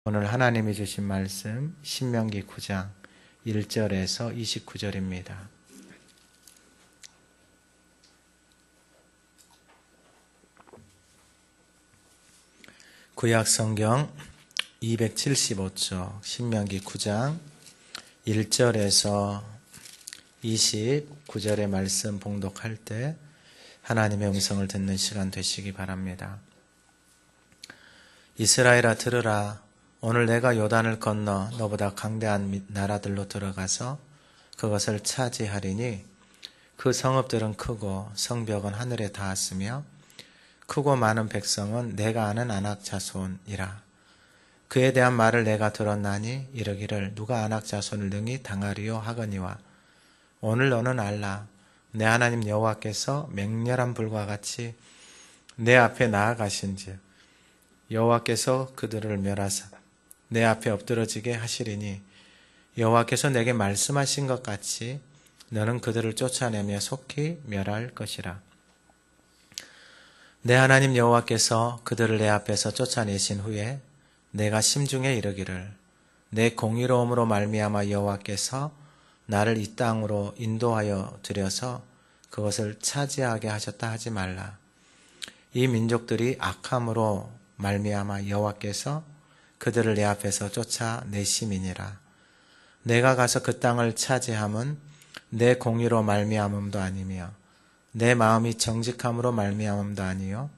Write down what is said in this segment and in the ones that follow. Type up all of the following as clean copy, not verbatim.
오늘 하나님이 주신 말씀 신명기 9장 1절에서 29절입니다. 구약 성경 275쪽 신명기 9장 1절에서 29절의 말씀 봉독할 때 하나님의 음성을 듣는 시간 되시기 바랍니다. 이스라엘아 들으라. 오늘 내가 요단을 건너 너보다 강대한 나라들로 들어가서 그것을 차지하리니 그 성읍들은 크고 성벽은 하늘에 닿았으며 크고 많은 백성은 내가 아는 아낙 자손이라. 그에 대한 말을 내가 들었나니 이르기를 누가 아낙 자손을 능히 당하리요 하거니와 오늘 너는 알라. 내 하나님 여호와께서 맹렬한 불과 같이 내 앞에 나아가신즉 여호와께서 그들을 멸하사 내 앞에 엎드러지게 하시리니 여호와께서 내게 말씀하신 것 같이 너는 그들을 쫓아내며 속히 멸할 것이라. 내 하나님 여호와께서 그들을 내 앞에서 쫓아내신 후에 내가 심중에 이르기를 내 공의로움으로 말미암아 여호와께서 나를 이 땅으로 인도하여 들여서 그것을 차지하게 하셨다 하지 말라. 이 민족들이 악함으로 말미암아 여호와께서 그들을 내 앞에서 쫓아내심이니라. 내가 가서 그 땅을 차지함은 내 공의로 말미암음도 아니며 내 마음이 정직함으로 말미암음도 아니요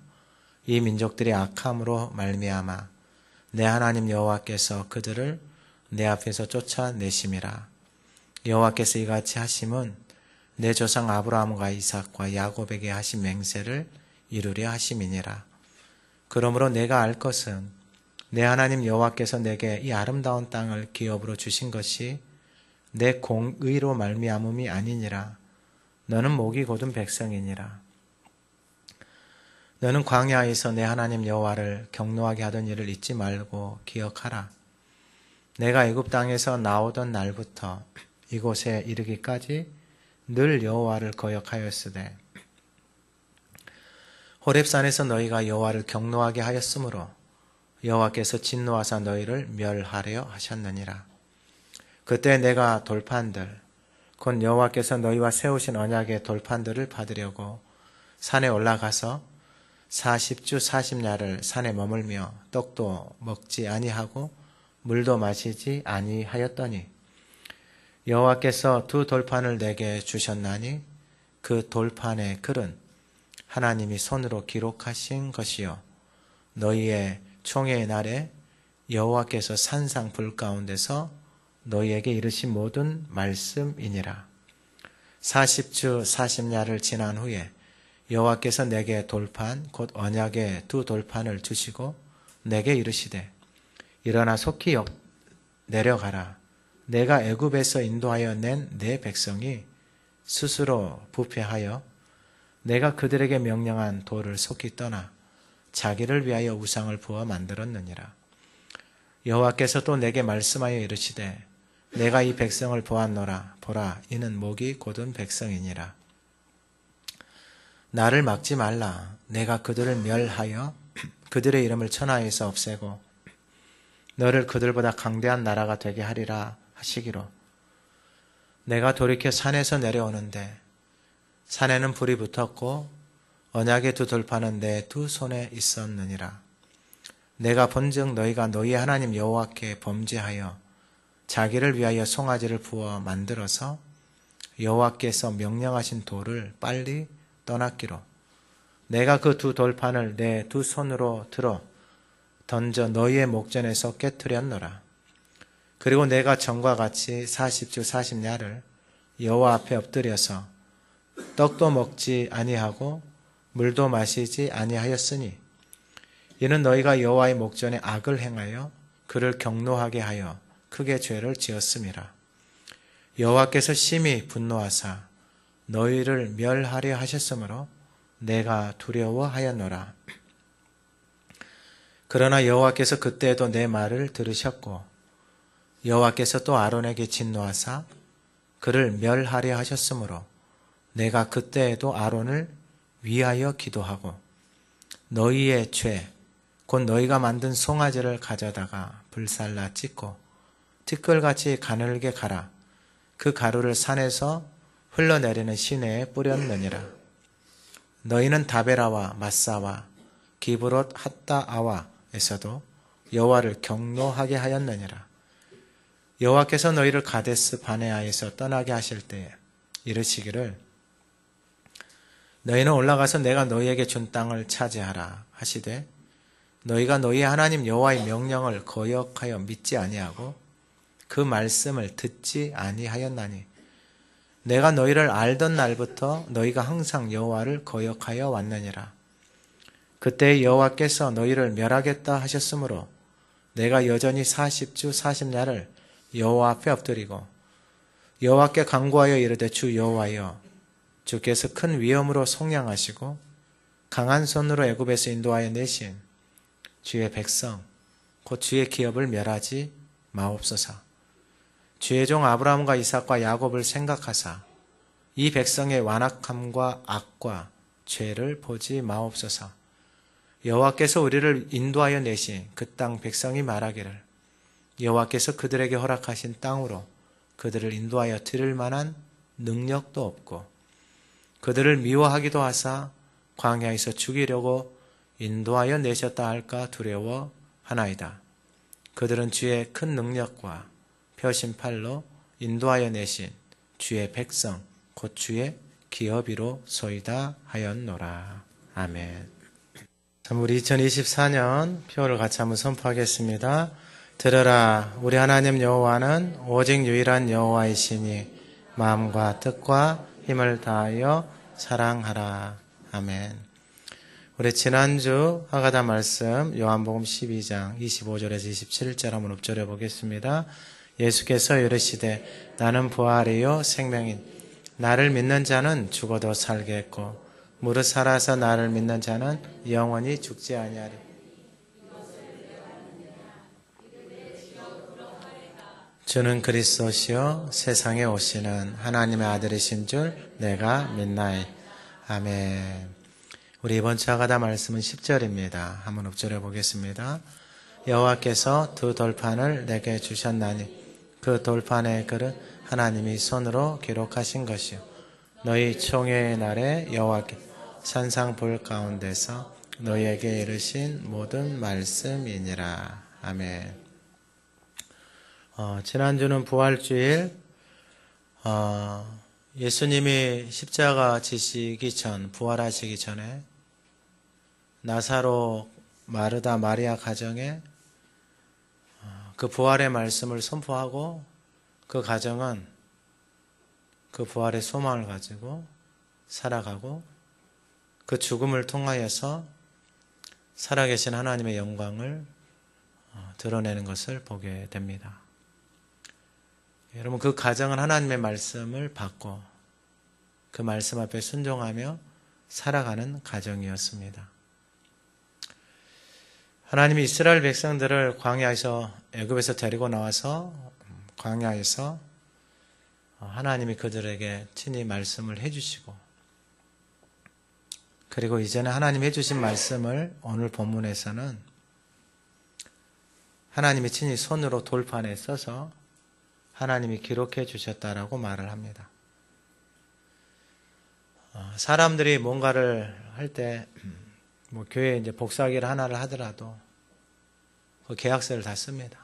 이 민족들이 악함으로 말미암아 내 하나님 여호와께서 그들을 내 앞에서 쫓아내심이라. 여호와께서 이같이 하심은 내 조상 아브라함과 이삭과 야곱에게 하신 맹세를 이루려 하심이니라. 그러므로 내가 알 것은 내 하나님 여호와께서 내게 이 아름다운 땅을 기업으로 주신 것이 내 공의로 말미암음이 아니니라. 너는 목이 곧은 백성이니라. 너는 광야에서 내 하나님 여호와를 경노하게 하던 일을 잊지 말고 기억하라. 내가 애굽 땅에서 나오던 날부터 이곳에 이르기까지 늘 여호와를 거역하였으되 호렙산에서 너희가 여호와를 경노하게 하였으므로 여호와께서 진노하사 너희를 멸하려 하셨느니라. 그때 내가 돌판들 곧 여호와께서 너희와 세우신 언약의 돌판들을 받으려고 산에 올라가서 40주 40야를 산에 머물며 떡도 먹지 아니하고 물도 마시지 아니하였더니 여호와께서 두 돌판을 내게 주셨나니 그 돌판의 글은 하나님이 손으로 기록하신 것이요 너희의 총회의 날에 여호와께서 산상 불 가운데서 너희에게 이르신 모든 말씀이니라. 40주 40야를 지난 후에 여호와께서 내게 돌판 곧 언약의 두 돌판을 주시고 내게 이르시되 일어나 속히 내려가라. 내가 애굽에서 인도하여 낸 내 백성이 스스로 부패하여 내가 그들에게 명령한 도를 속히 떠나 자기를 위하여 우상을 부어 만들었느니라. 여호와께서 또 내게 말씀하여 이르시되 내가 이 백성을 보았노라. 보라, 이는 목이 곧은 백성이니라. 나를 막지 말라. 내가 그들을 멸하여 그들의 이름을 천하에서 없애고 너를 그들보다 강대한 나라가 되게 하리라 하시기로 내가 돌이켜 산에서 내려오는데 산에는 불이 붙었고 언약의 두 돌판은 내 두 손에 있었느니라. 내가 본즉 너희가 너희 하나님 여호와께 범죄하여 자기를 위하여 송아지를 부어 만들어서 여호와께서 명령하신 돌을 빨리 떠났기로 내가 그 두 돌판을 내 두 손으로 들어 던져 너희의 목전에서 깨뜨렸노라. 그리고 내가 전과 같이 40주 40야를 여호와 앞에 엎드려서 떡도 먹지 아니하고 물도 마시지 아니하였으니 이는 너희가 여호와의 목전에 악을 행하여 그를 경노하게 하여 크게 죄를 지었음이라. 여호와께서 심히 분노하사 너희를 멸하려 하셨으므로 내가 두려워하였노라. 그러나 여호와께서 그때에도 내 말을 들으셨고 여호와께서 또 아론에게 진노하사 그를 멸하려 하셨으므로 내가 그때에도 아론을 위하여 기도하고 너희의 죄 곧 너희가 만든 송아지를 가져다가 불살라 찢고 티끌같이 가늘게 갈아 그 가루를 산에서 흘러내리는 시내에 뿌렸느니라. 너희는 다베라와 마사와 기브롯 핫다아와에서도 여호와를 경노하게 하였느니라. 여호와께서 너희를 가데스 바네아에서 떠나게 하실 때에 이르시기를 너희는 올라가서 내가 너희에게 준 땅을 차지하라 하시되 너희가 너희 하나님 여호와의 명령을 거역하여 믿지 아니하고 그 말씀을 듣지 아니하였나니 내가 너희를 알던 날부터 너희가 항상 여호와를 거역하여 왔느니라. 그때 여호와께서 너희를 멸하겠다 하셨으므로 내가 여전히 40주 40야를 여호와 앞에 엎드리고 여호와께 간구하여 이르되 주 여호와여 주께서 큰 위엄으로 속량하시고 강한 손으로 애굽에서 인도하여 내신 주의 백성 곧 주의 기업을 멸하지 마옵소서. 주의 종 아브라함과 이삭과 야곱을 생각하사 이 백성의 완악함과 악과 죄를 보지 마옵소서. 여호와께서 우리를 인도하여 내신 그 땅 백성이 말하기를 여호와께서 그들에게 허락하신 땅으로 그들을 인도하여 드릴 만한 능력도 없고 그들을 미워하기도 하사 광야에서 죽이려고 인도하여 내셨다 할까 두려워하나이다. 그들은 주의 큰 능력과 펴신 팔로 인도하여 내신 주의 백성 곧 주의 기업이로 소이다 하였노라. 아멘. 우리 2024년 표를 같이 한번 선포하겠습니다. 들으라, 우리 하나님 여호와는 오직 유일한 여호와이시니 마음과 뜻과 힘을 다하여 사랑하라. 아멘. 우리 지난주 하가다 말씀 요한복음 12장 25절에서 27절 한번 읊조려 보겠습니다. 예수께서 이르시되 나는 부활이요 생명인 나를 믿는 자는 죽어도 살겠고 무릇 살아서 나를 믿는 자는 영원히 죽지 아니하리. 주는 그리스도시요 세상에 오시는 하나님의 아들이신 줄 내가 믿나이. 아멘. 우리 이번 주 하가다 말씀은 10절입니다. 한번 읊조려 보겠습니다. 여호와께서 두 돌판을 내게 주셨나니 그 돌판의 글은 하나님이 손으로 기록하신 것이요 너희 총회의 날에 여호와께 산상불 가운데서 너희에게 이르신 모든 말씀이니라. 아멘. 지난주는 부활주일, 예수님이 십자가 지시기 전, 부활하시기 전에 나사로 마르다 마리아 가정에 그 부활의 말씀을 선포하고 그 가정은 그 부활의 소망을 가지고 살아가고 그 죽음을 통하여서 살아계신 하나님의 영광을 드러내는 것을 보게 됩니다. 여러분, 그 가정은 하나님의 말씀을 받고 그 말씀 앞에 순종하며 살아가는 가정이었습니다. 하나님이 이스라엘 백성들을 광야에서 애굽에서 데리고 나와서 광야에서 하나님이 그들에게 친히 말씀을 해주시고 그리고 이제는 하나님 해주신 말씀을 오늘 본문에서는 하나님이 친히 손으로 돌판에 써서 하나님이 기록해 주셨다라고 말을 합니다. 사람들이 뭔가를 할 때 교회에 이제 복사기를 하나를 하더라도 그 계약서를 다 씁니다.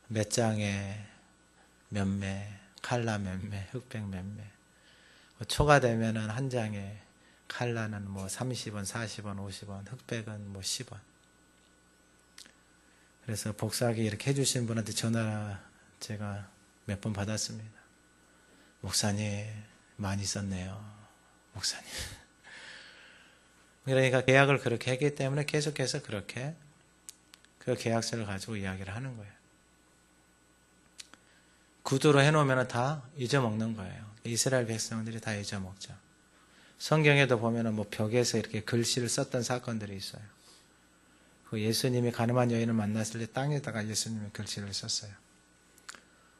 몇 장에 몇 매, 칼라 몇 매, 흑백 몇 매. 초가 되면은 한 장에 칼라는 30원, 40원, 50원, 흑백은 10원. 그래서 복사기 이렇게 해주신 분한테 전화 제가 몇 번 받았습니다. 목사님, 많이 썼네요. 목사님. 그러니까 계약을 그렇게 했기 때문에 계속해서 그렇게 그 계약서를 가지고 이야기를 하는 거예요. 구두로 해놓으면 다 잊어먹는 거예요. 이스라엘 백성들이 다 잊어먹죠. 성경에도 보면 벽에서 이렇게 글씨를 썼던 사건들이 있어요. 그 예수님이 가늠한 여인을 만났을 때 땅에다가 예수님이 글씨를 썼어요.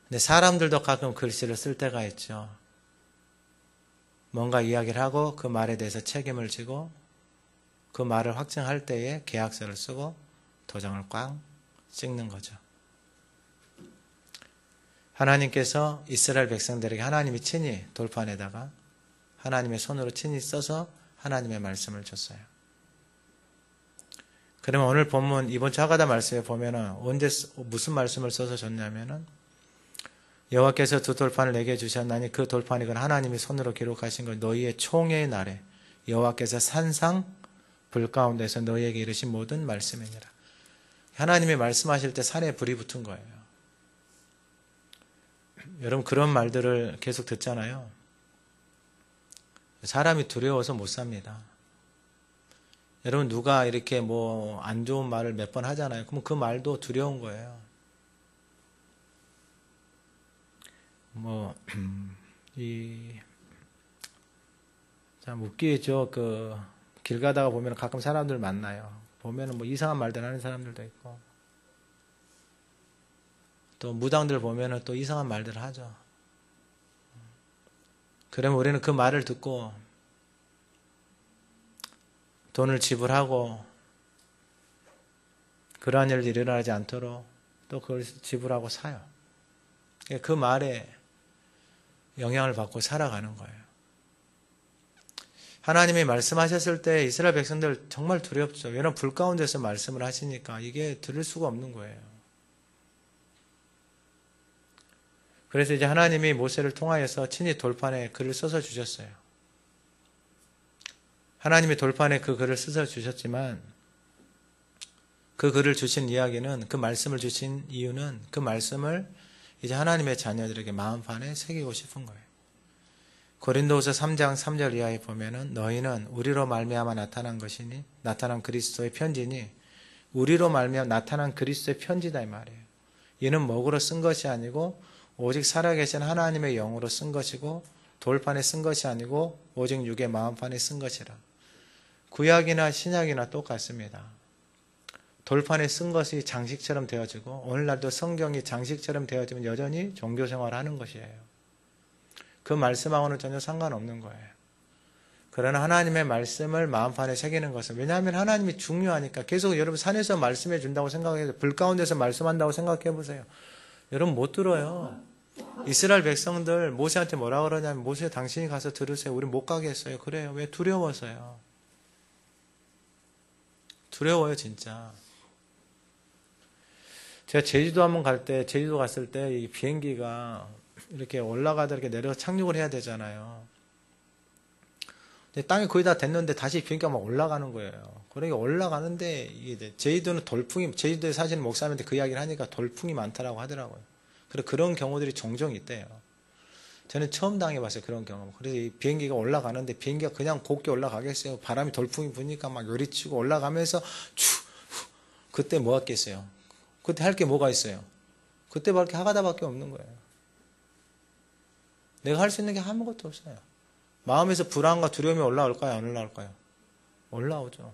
근데 사람들도 가끔 글씨를 쓸 때가 있죠. 뭔가 이야기를 하고 그 말에 대해서 책임을 지고 그 말을 확증할 때에 계약서를 쓰고 도장을 꽝 찍는 거죠. 하나님께서 이스라엘 백성들에게 하나님이 친히 돌판에다가 하나님의 손으로 친히 써서 하나님의 말씀을 줬어요. 그러면 오늘 본문 이번 주 하가다 말씀에 보면은 무슨 말씀을 써서 줬냐면은 여호와께서 두 돌판을 내게 주셨나니 그 돌판이 건 하나님이 손으로 기록하신 것 너희의 총회의 날에 여호와께서 산상 불 가운데서 너희에게 이르신 모든 말씀이니라. 하나님이 말씀하실 때 산에 불이 붙은 거예요. 여러분 그런 말들을 계속 듣잖아요. 사람이 두려워서 못 삽니다. 여러분 누가 이렇게 뭐 안 좋은 말을 몇 번 하잖아요. 그럼 그 말도 두려운 거예요. 참 웃기죠. 길 가다가 보면 가끔 사람들 만나요. 보면은 뭐 이상한 말들 하는 사람들도 있고, 또 무당들 보면은 또 이상한 말들 하죠. 그러면 우리는 그 말을 듣고 돈을 지불하고 그러한 일이 일어나지 않도록 또 그걸 지불하고 사요. 그 말에 영향을 받고 살아가는 거예요. 하나님이 말씀하셨을 때 이스라엘 백성들 정말 두렵죠. 왜냐하면 불 가운데서 말씀을 하시니까 이게 들을 수가 없는 거예요. 그래서 이제 하나님이 모세를 통하여서 친히 돌판에 글을 써서 주셨어요. 하나님이 돌판에 그 글을 써서 주셨지만 그 글을 주신 이야기는 그 말씀을 주신 이유는 그 말씀을 이제 하나님의 자녀들에게 마음판에 새기고 싶은 거예요. 고린도후서 3장 3절 이하에 보면은 너희는 우리로 말미암아 나타난 것이니 나타난 그리스도의 편지니 우리로 말미암아 나타난 그리스도의 편지다 이 말이에요. 이는 먹으로 쓴 것이 아니고 오직 살아계신 하나님의 영으로 쓴 것이고 돌판에 쓴 것이 아니고 오직 육의 마음판에 쓴 것이라. 구약이나 신약이나 똑같습니다. 돌판에 쓴 것이 장식처럼 되어지고 오늘날도 성경이 장식처럼 되어지면 여전히 종교생활을 하는 것이에요. 그 말씀하고는 전혀 상관없는 거예요. 그러나 하나님의 말씀을 마음판에 새기는 것은, 왜냐하면 하나님이 중요하니까. 계속 여러분 산에서 말씀해 준다고 생각해서 불 가운데서 말씀한다고 생각해 보세요. 여러분 못 들어요. 이스라엘 백성들 모세한테 뭐라 그러냐면 모세 당신이 가서 들으세요. 우리 못 가게 했어요. 그래요. 왜? 두려워서요. 두려워요 진짜. 제가 제주도 한번 제주도 갔을 때 이 비행기가 이렇게 올라가다 이렇게 내려서 착륙을 해야 되잖아요. 근데 땅이 거의 다 됐는데 다시 비행기가 막 올라가는 거예요. 그러니까 올라가는데 이게 제주도는 제주도에 사시는 목사님한테 그 이야기를 하니까 돌풍이 많다라고 하더라고요. 그래서 그런 경우들이 종종 있대요. 저는 처음 당해봤어요, 그런 경험. 그래서 이 비행기가 올라가는데 비행기가 그냥 곱게 올라가겠어요. 바람이 돌풍이 부니까 막 요리치고 올라가면서 그때 뭐 했겠어요? 그때 할 게 뭐가 있어요? 그때 밖에 하가다밖에 없는 거예요. 내가 할 수 있는 게 아무것도 없어요. 마음에서 불안과 두려움이 올라올까요? 안 올라올까요? 올라오죠.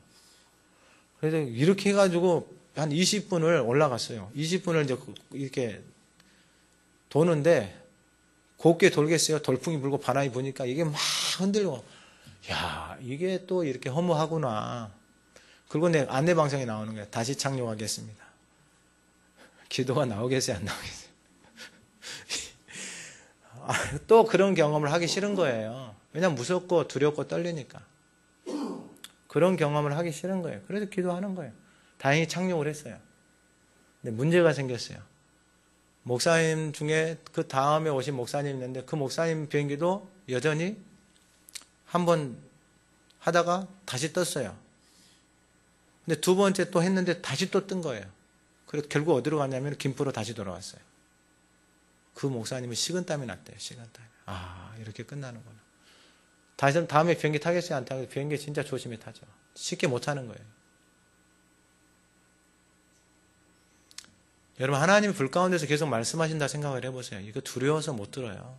그래서 이렇게 해가지고 한 20분을 올라갔어요. 20분을 이제 이렇게 도는데 곱게 돌겠어요. 돌풍이 불고 바람이 부니까 이게 막 흔들고, 야, 이게 또 이렇게 허무하구나. 그리고 내 안내방송에 나오는 거예요. 다시 착륙하겠습니다. 기도가 나오겠어요? 안 나오겠어요? 또 그런 경험을 하기 싫은 거예요. 왜냐면 무섭고 두렵고 떨리니까. 그런 경험을 하기 싫은 거예요. 그래서 기도하는 거예요. 다행히 착륙을 했어요. 근데 문제가 생겼어요. 목사님 중에 그 다음에 오신 목사님이 있는데 그 목사님 비행기도 여전히 한번 하다가 다시 떴어요. 근데 두 번째 또 했는데 다시 또 뜬 거예요. 그래서 결국 어디로 갔냐면 김포로 다시 돌아왔어요. 그 목사님은 식은땀이 났대요. 식은땀이. 아, 이렇게 끝나는구나. 다음에 비행기 타겠어요? 안 타겠어요? 비행기 진짜 조심히 타죠. 쉽게 못 타는 거예요. 여러분, 하나님이 불 가운데서 계속 말씀하신다 생각을 해보세요. 이거 두려워서 못 들어요.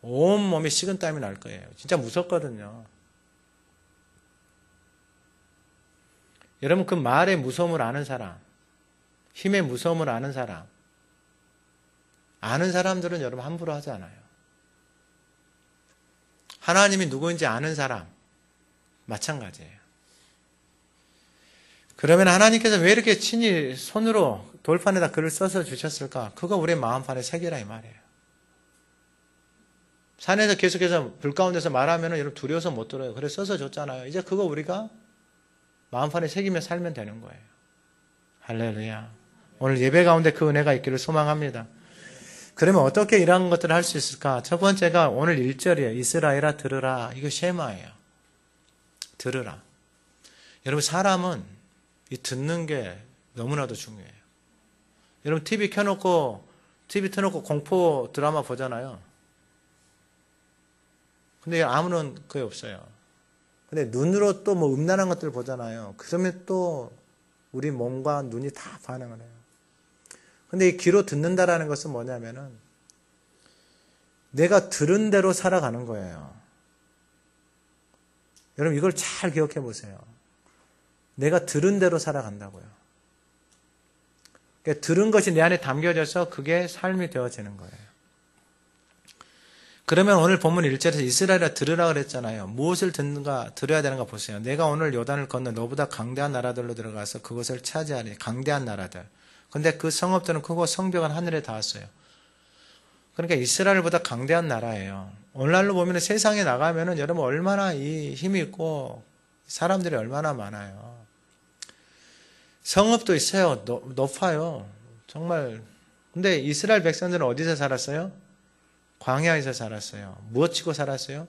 온몸에 식은땀이 날 거예요. 진짜 무섭거든요. 여러분, 그 말의 무서움을 아는 사람, 힘의 무서움을 아는 사람, 아는 사람들은 여러분 함부로 하지 않아요. 하나님이 누구인지 아는 사람 마찬가지예요. 그러면 하나님께서 왜 이렇게 친히 손으로 돌판에다 글을 써서 주셨을까? 그거 우리 마음판에 새기라 이 말이에요. 산에서 계속해서 불 가운데서 말하면 여러분 두려워서 못 들어요. 그래 써서 줬잖아요. 이제 그거 우리가 마음판에 새기며 살면 되는 거예요. 할렐루야. 오늘 예배 가운데 그 은혜가 있기를 소망합니다. 그러면 어떻게 이러한 것들을 할 수 있을까? 첫 번째가 오늘 1절이에요. 이스라엘아 들으라. 이거 쉐마예요. 들으라. 여러분 사람은 이 듣는 게 너무나도 중요해요. 여러분 TV 켜놓고 공포 드라마 보잖아요. 근데 아무런 그게 없어요. 근데 눈으로 또 뭐 음란한 것들 보잖아요. 그러면 또 우리 몸과 눈이 다 반응을 해요. 근데 이 귀로 듣는다라는 것은 뭐냐면은 내가 들은 대로 살아가는 거예요. 여러분 이걸 잘 기억해 보세요. 내가 들은 대로 살아간다고요. 그러니까 들은 것이 내 안에 담겨져서 그게 삶이 되어지는 거예요. 그러면 오늘 본문 1절에서 이스라엘아 들으라 그랬잖아요. 무엇을 들어야 되는가 보세요. 내가 오늘 요단을 건너 너보다 강대한 나라들로 들어가서 그것을 차지하니 강대한 나라들. 근데 그 성읍들은 크고 성벽은 하늘에 닿았어요. 그러니까 이스라엘보다 강대한 나라예요. 오늘날로 보면 세상에 나가면은 여러분 얼마나 이 힘이 있고 사람들이 얼마나 많아요. 성읍도 있어요. 높아요. 정말. 근데 이스라엘 백성들은 어디서 살았어요? 광야에서 살았어요. 무엇 치고 살았어요?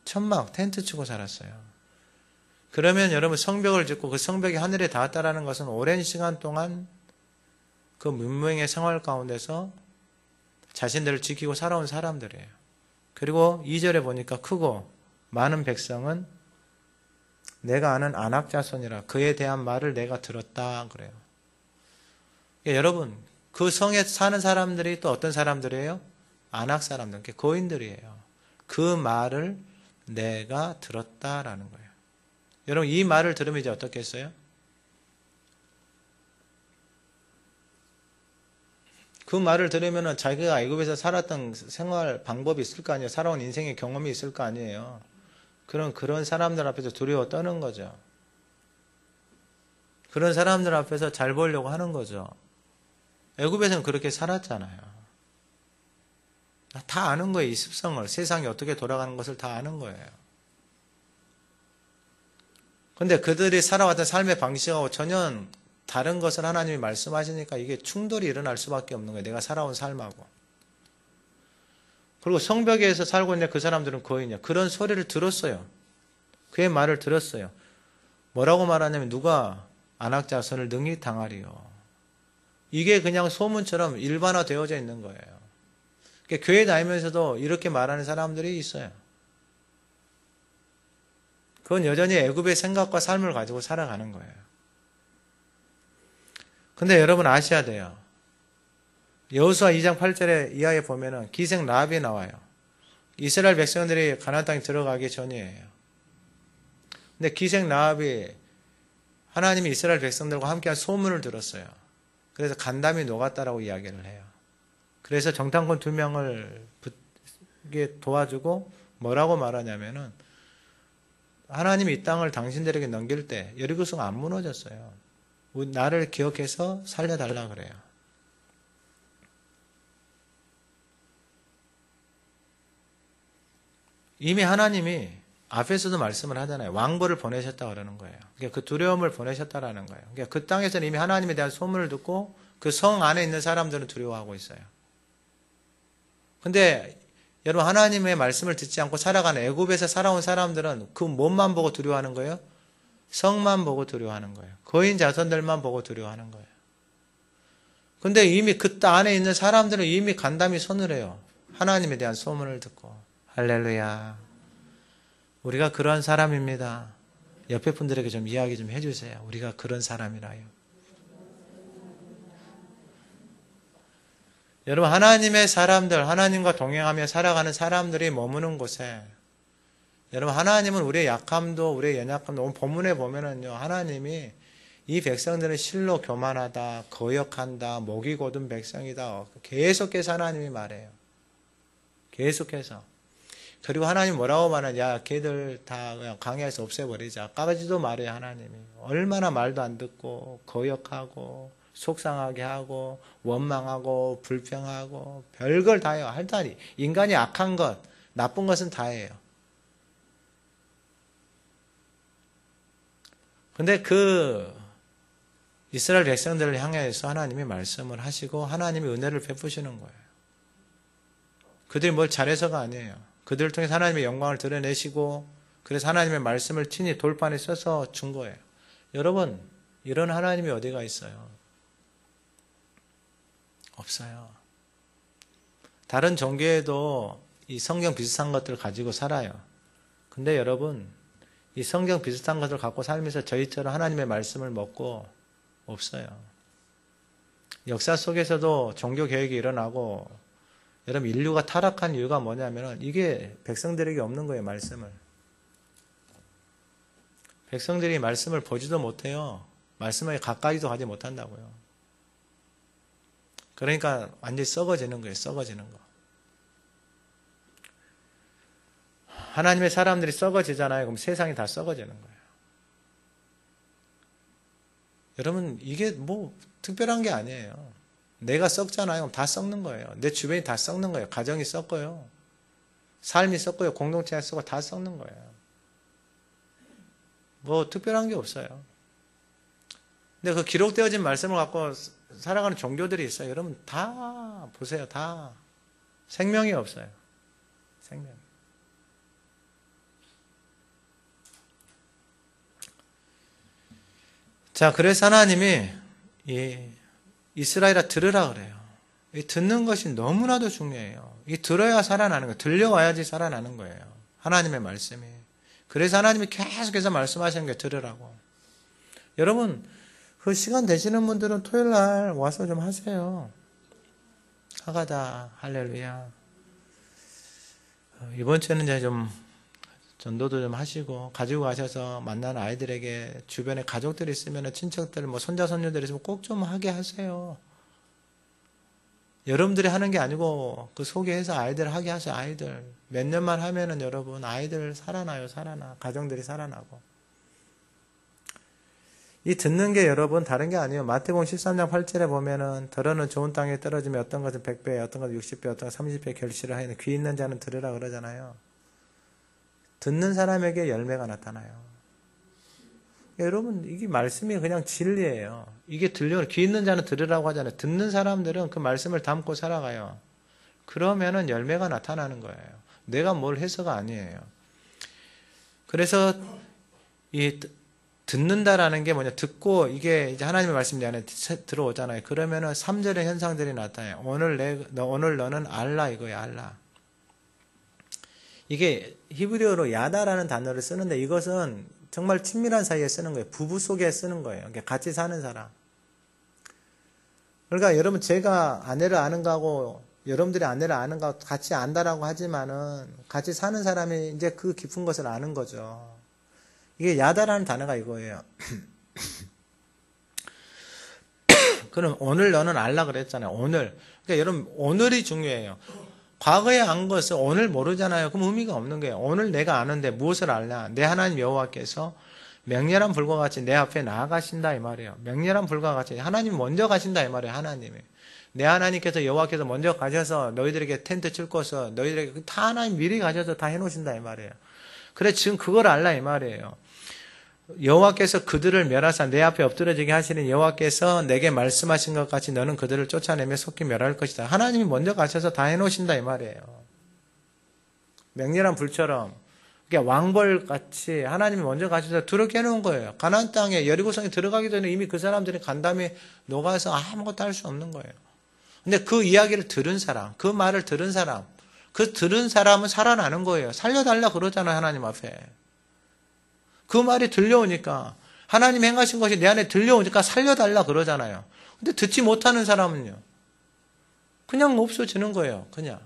천막, 텐트 치고 살았어요. 그러면 여러분 성벽을 짓고 그 성벽이 하늘에 닿았다라는 것은 오랜 시간 동안 그 문명의 생활 가운데서 자신들을 지키고 살아온 사람들이에요. 그리고 2절에 보니까 크고 많은 백성은 내가 아는 아낙 자손이라 그에 대한 말을 내가 들었다 그래요. 그러니까 여러분 그 성에 사는 사람들이 또 어떤 사람들이에요? 아낙 사람들, 거인들이에요. 그 말을 내가 들었다라는 거예요. 여러분 이 말을 들으면 이제 어떻게 했어요? 그 말을 들으면 자기가 애굽에서 살았던 생활 방법이 있을 거 아니에요. 살아온 인생의 경험이 있을 거 아니에요. 그런 사람들 앞에서 두려워 떠는 거죠. 그런 사람들 앞에서 잘 보려고 하는 거죠. 애굽에서는 그렇게 살았잖아요. 다 아는 거예요. 이 습성을. 세상이 어떻게 돌아가는 것을 다 아는 거예요. 근데 그들이 살아왔던 삶의 방식하고 전혀 다른 것을 하나님이 말씀하시니까 이게 충돌이 일어날 수밖에 없는 거예요. 내가 살아온 삶하고. 그리고 성벽에서 살고 있는 그 사람들은 거인이야. 그런 소리를 들었어요. 그의 말을 들었어요. 뭐라고 말하냐면 누가 아낙 자손을 능히 당하리요. 이게 그냥 소문처럼 일반화되어져 있는 거예요. 그러니까 교회 다니면서도 이렇게 말하는 사람들이 있어요. 그건 여전히 애굽의 생각과 삶을 가지고 살아가는 거예요. 근데 여러분 아셔야 돼요. 여호수아 2장 8절에 이하에 보면은 기생 라합이 나와요. 이스라엘 백성들이 가나안 땅에 들어가기 전이에요. 근데 기생 라합이 하나님이 이스라엘 백성들과 함께한 소문을 들었어요. 그래서 간담이 녹았다라고 이야기를 해요. 그래서 정탐꾼 2명을 도와주고 뭐라고 말하냐면은 하나님이 이 땅을 당신들에게 넘길 때 여리고성은 안 무너졌어요. 나를 기억해서 살려달라 그래요. 이미 하나님이 앞에서도 말씀을 하잖아요. 왕보를 보내셨다 그러는 거예요. 그러니까 그 두려움을 보내셨다라는 거예요. 그러니까 그 땅에서는 이미 하나님에 대한 소문을 듣고 그 성 안에 있는 사람들은 두려워하고 있어요. 근데 여러분 하나님의 말씀을 듣지 않고 살아가는 애굽에서 살아온 사람들은 그 몸만 보고 두려워하는 거예요? 성만 보고 두려워하는 거예요. 거인 자손들만 보고 두려워하는 거예요. 근데 이미 그 땅 안에 있는 사람들은 이미 간담이 서늘해요. 하나님에 대한 소문을 듣고. 할렐루야. 우리가 그러한 사람입니다. 옆에 분들에게 좀 이야기 좀 해주세요. 우리가 그런 사람이라요. 여러분 하나님의 사람들, 하나님과 동행하며 살아가는 사람들이 머무는 곳에 여러분 하나님은 우리의 약함도 우리의 연약함도 오늘 본문에 보면은요 하나님이 이 백성들은 실로 교만하다, 거역한다, 목이 곧은 백성이다 계속해서 하나님이 말해요. 계속해서. 그리고 하나님 뭐라고 말하냐? 야, 걔들 다 그냥 광야에서 없애버리자. 까지도 말해요, 하나님이. 얼마나 말도 안 듣고, 거역하고, 속상하게 하고, 원망하고, 불평하고, 별걸 다 해요. 하여튼, 인간이 악한 것, 나쁜 것은 다 해요. 근데 이스라엘 백성들을 향해서 하나님이 말씀을 하시고, 하나님이 은혜를 베푸시는 거예요. 그들이 뭘 잘해서가 아니에요. 그들을 통해서 하나님의 영광을 드러내시고, 그래서 하나님의 말씀을 친히 돌판에 써서 준 거예요. 여러분, 이런 하나님이 어디가 있어요? 없어요. 다른 종교에도 이 성경 비슷한 것들을 가지고 살아요. 근데 여러분, 이 성경 비슷한 것을 갖고 살면서 저희처럼 하나님의 말씀을 먹고 없어요. 역사 속에서도 종교 개혁이 일어나고, 여러분, 인류가 타락한 이유가 뭐냐면 이게 백성들에게 없는 거예요, 말씀을. 백성들이 말씀을 보지도 못해요. 말씀에 가까이도 가지 못한다고요. 그러니까 완전히 썩어지는 거예요, 썩어지는 거. 하나님의 사람들이 썩어지잖아요. 그럼 세상이 다 썩어지는 거예요. 여러분, 이게 뭐 특별한 게 아니에요. 내가 썩잖아요. 그럼 다 썩는 거예요. 내 주변이 다 썩는 거예요. 가정이 썩어요. 삶이 썩어요. 공동체가 썩어 다 썩는 거예요. 뭐 특별한 게 없어요. 근데 그 기록되어진 말씀을 갖고 살아가는 종교들이 있어요. 여러분 다 보세요. 다 생명이 없어요. 생명. 자, 그래서 하나님이 이스라엘아 들으라 그래요. 이 듣는 것이 너무나도 중요해요. 이 들어야 살아나는 거예요. 들려와야지 살아나는 거예요. 하나님의 말씀이. 그래서 하나님이 계속해서 말씀하시는 게 들으라고. 여러분, 그 시간 되시는 분들은 토요일 날 와서 좀 하세요. 하가다, 할렐루야. 이번 주에는 이제 좀 전도도 좀 하시고, 가지고 가셔서 만나는 아이들에게 주변에 가족들이 있으면 친척들, 뭐 손자, 손녀들이 있으면 꼭 좀 하게 하세요. 여러분들이 하는 게 아니고, 그 소개해서 아이들 하게 하세요, 아이들. 몇 년만 하면은 여러분, 아이들 살아나요, 살아나. 가정들이 살아나고. 이 듣는 게 여러분, 다른 게 아니에요. 마태복음 13장 8절에 보면은, 더러는 좋은 땅에 떨어지면 어떤 것은 100배, 어떤 것은 60배, 어떤 것은 30배 결실을 하여는 귀 있는 자는 들으라 그러잖아요. 듣는 사람에게 열매가 나타나요. 여러분, 이게 말씀이 그냥 진리예요. 이게 귀 있는 자는 들으라고 하잖아요. 듣는 사람들은 그 말씀을 담고 살아가요. 그러면은 열매가 나타나는 거예요. 내가 뭘 해서가 아니에요. 그래서 이 듣는다라는 게 뭐냐, 듣고 이게 이제 하나님의 말씀이 내 안에 들어오잖아요. 그러면은 3절의 현상들이 나타나요. 오늘 너는 알라 이거예요, 알라. 이게 히브리어로 야다라는 단어를 쓰는데 이것은 정말 친밀한 사이에 쓰는 거예요. 부부 속에 쓰는 거예요. 같이 사는 사람. 그러니까 여러분, 제가 아내를 아는 거하고 여러분들이 아내를 아는 거하고 같이 안다라고 하지만은 같이 사는 사람이 이제 그 깊은 것을 아는 거죠. 이게 야다라는 단어가 이거예요. 그럼 오늘 너는 알라 그랬잖아요. 오늘. 그러니까 여러분, 오늘이 중요해요. 과거에 안 것을 오늘 모르잖아요. 그럼 의미가 없는 거예요. 오늘 내가 아는데 무엇을 알냐? 내 하나님 여호와께서 맹렬한 불과 같이 내 앞에 나아가신다 이 말이에요. 맹렬한 불과 같이 하나님 먼저 가신다 이 말이에요. 하나님이. 내 하나님께서 여호와께서 먼저 가셔서 너희들에게 텐트 칠 것을 너희들에게 다 하나님 미리 가셔서 다 해놓으신다 이 말이에요. 그래 지금 그걸 알라 이 말이에요. 여호와께서 그들을 멸하사 내 앞에 엎드러지게 하시는 여호와께서 내게 말씀하신 것 같이 너는 그들을 쫓아내며 속히 멸할 것이다. 하나님이 먼저 가셔서 다 해놓으신다 이 말이에요. 맹렬한 불처럼 그러니까 왕벌같이 하나님이 먼저 가셔서 두렵게 해놓은 거예요. 가나안 땅에 여리고성에 들어가기 전에 이미 그 사람들이 간담이 녹아서 아무것도 할 수 없는 거예요. 근데 그 이야기를 들은 사람, 그 말을 들은 사람, 그 들은 사람은 살아나는 거예요. 살려달라 그러잖아요, 하나님 앞에. 그 말이 들려오니까 하나님 행하신 것이 내 안에 들려오니까 살려달라 그러잖아요. 근데 듣지 못하는 사람은요, 그냥 없어지는 거예요. 그냥.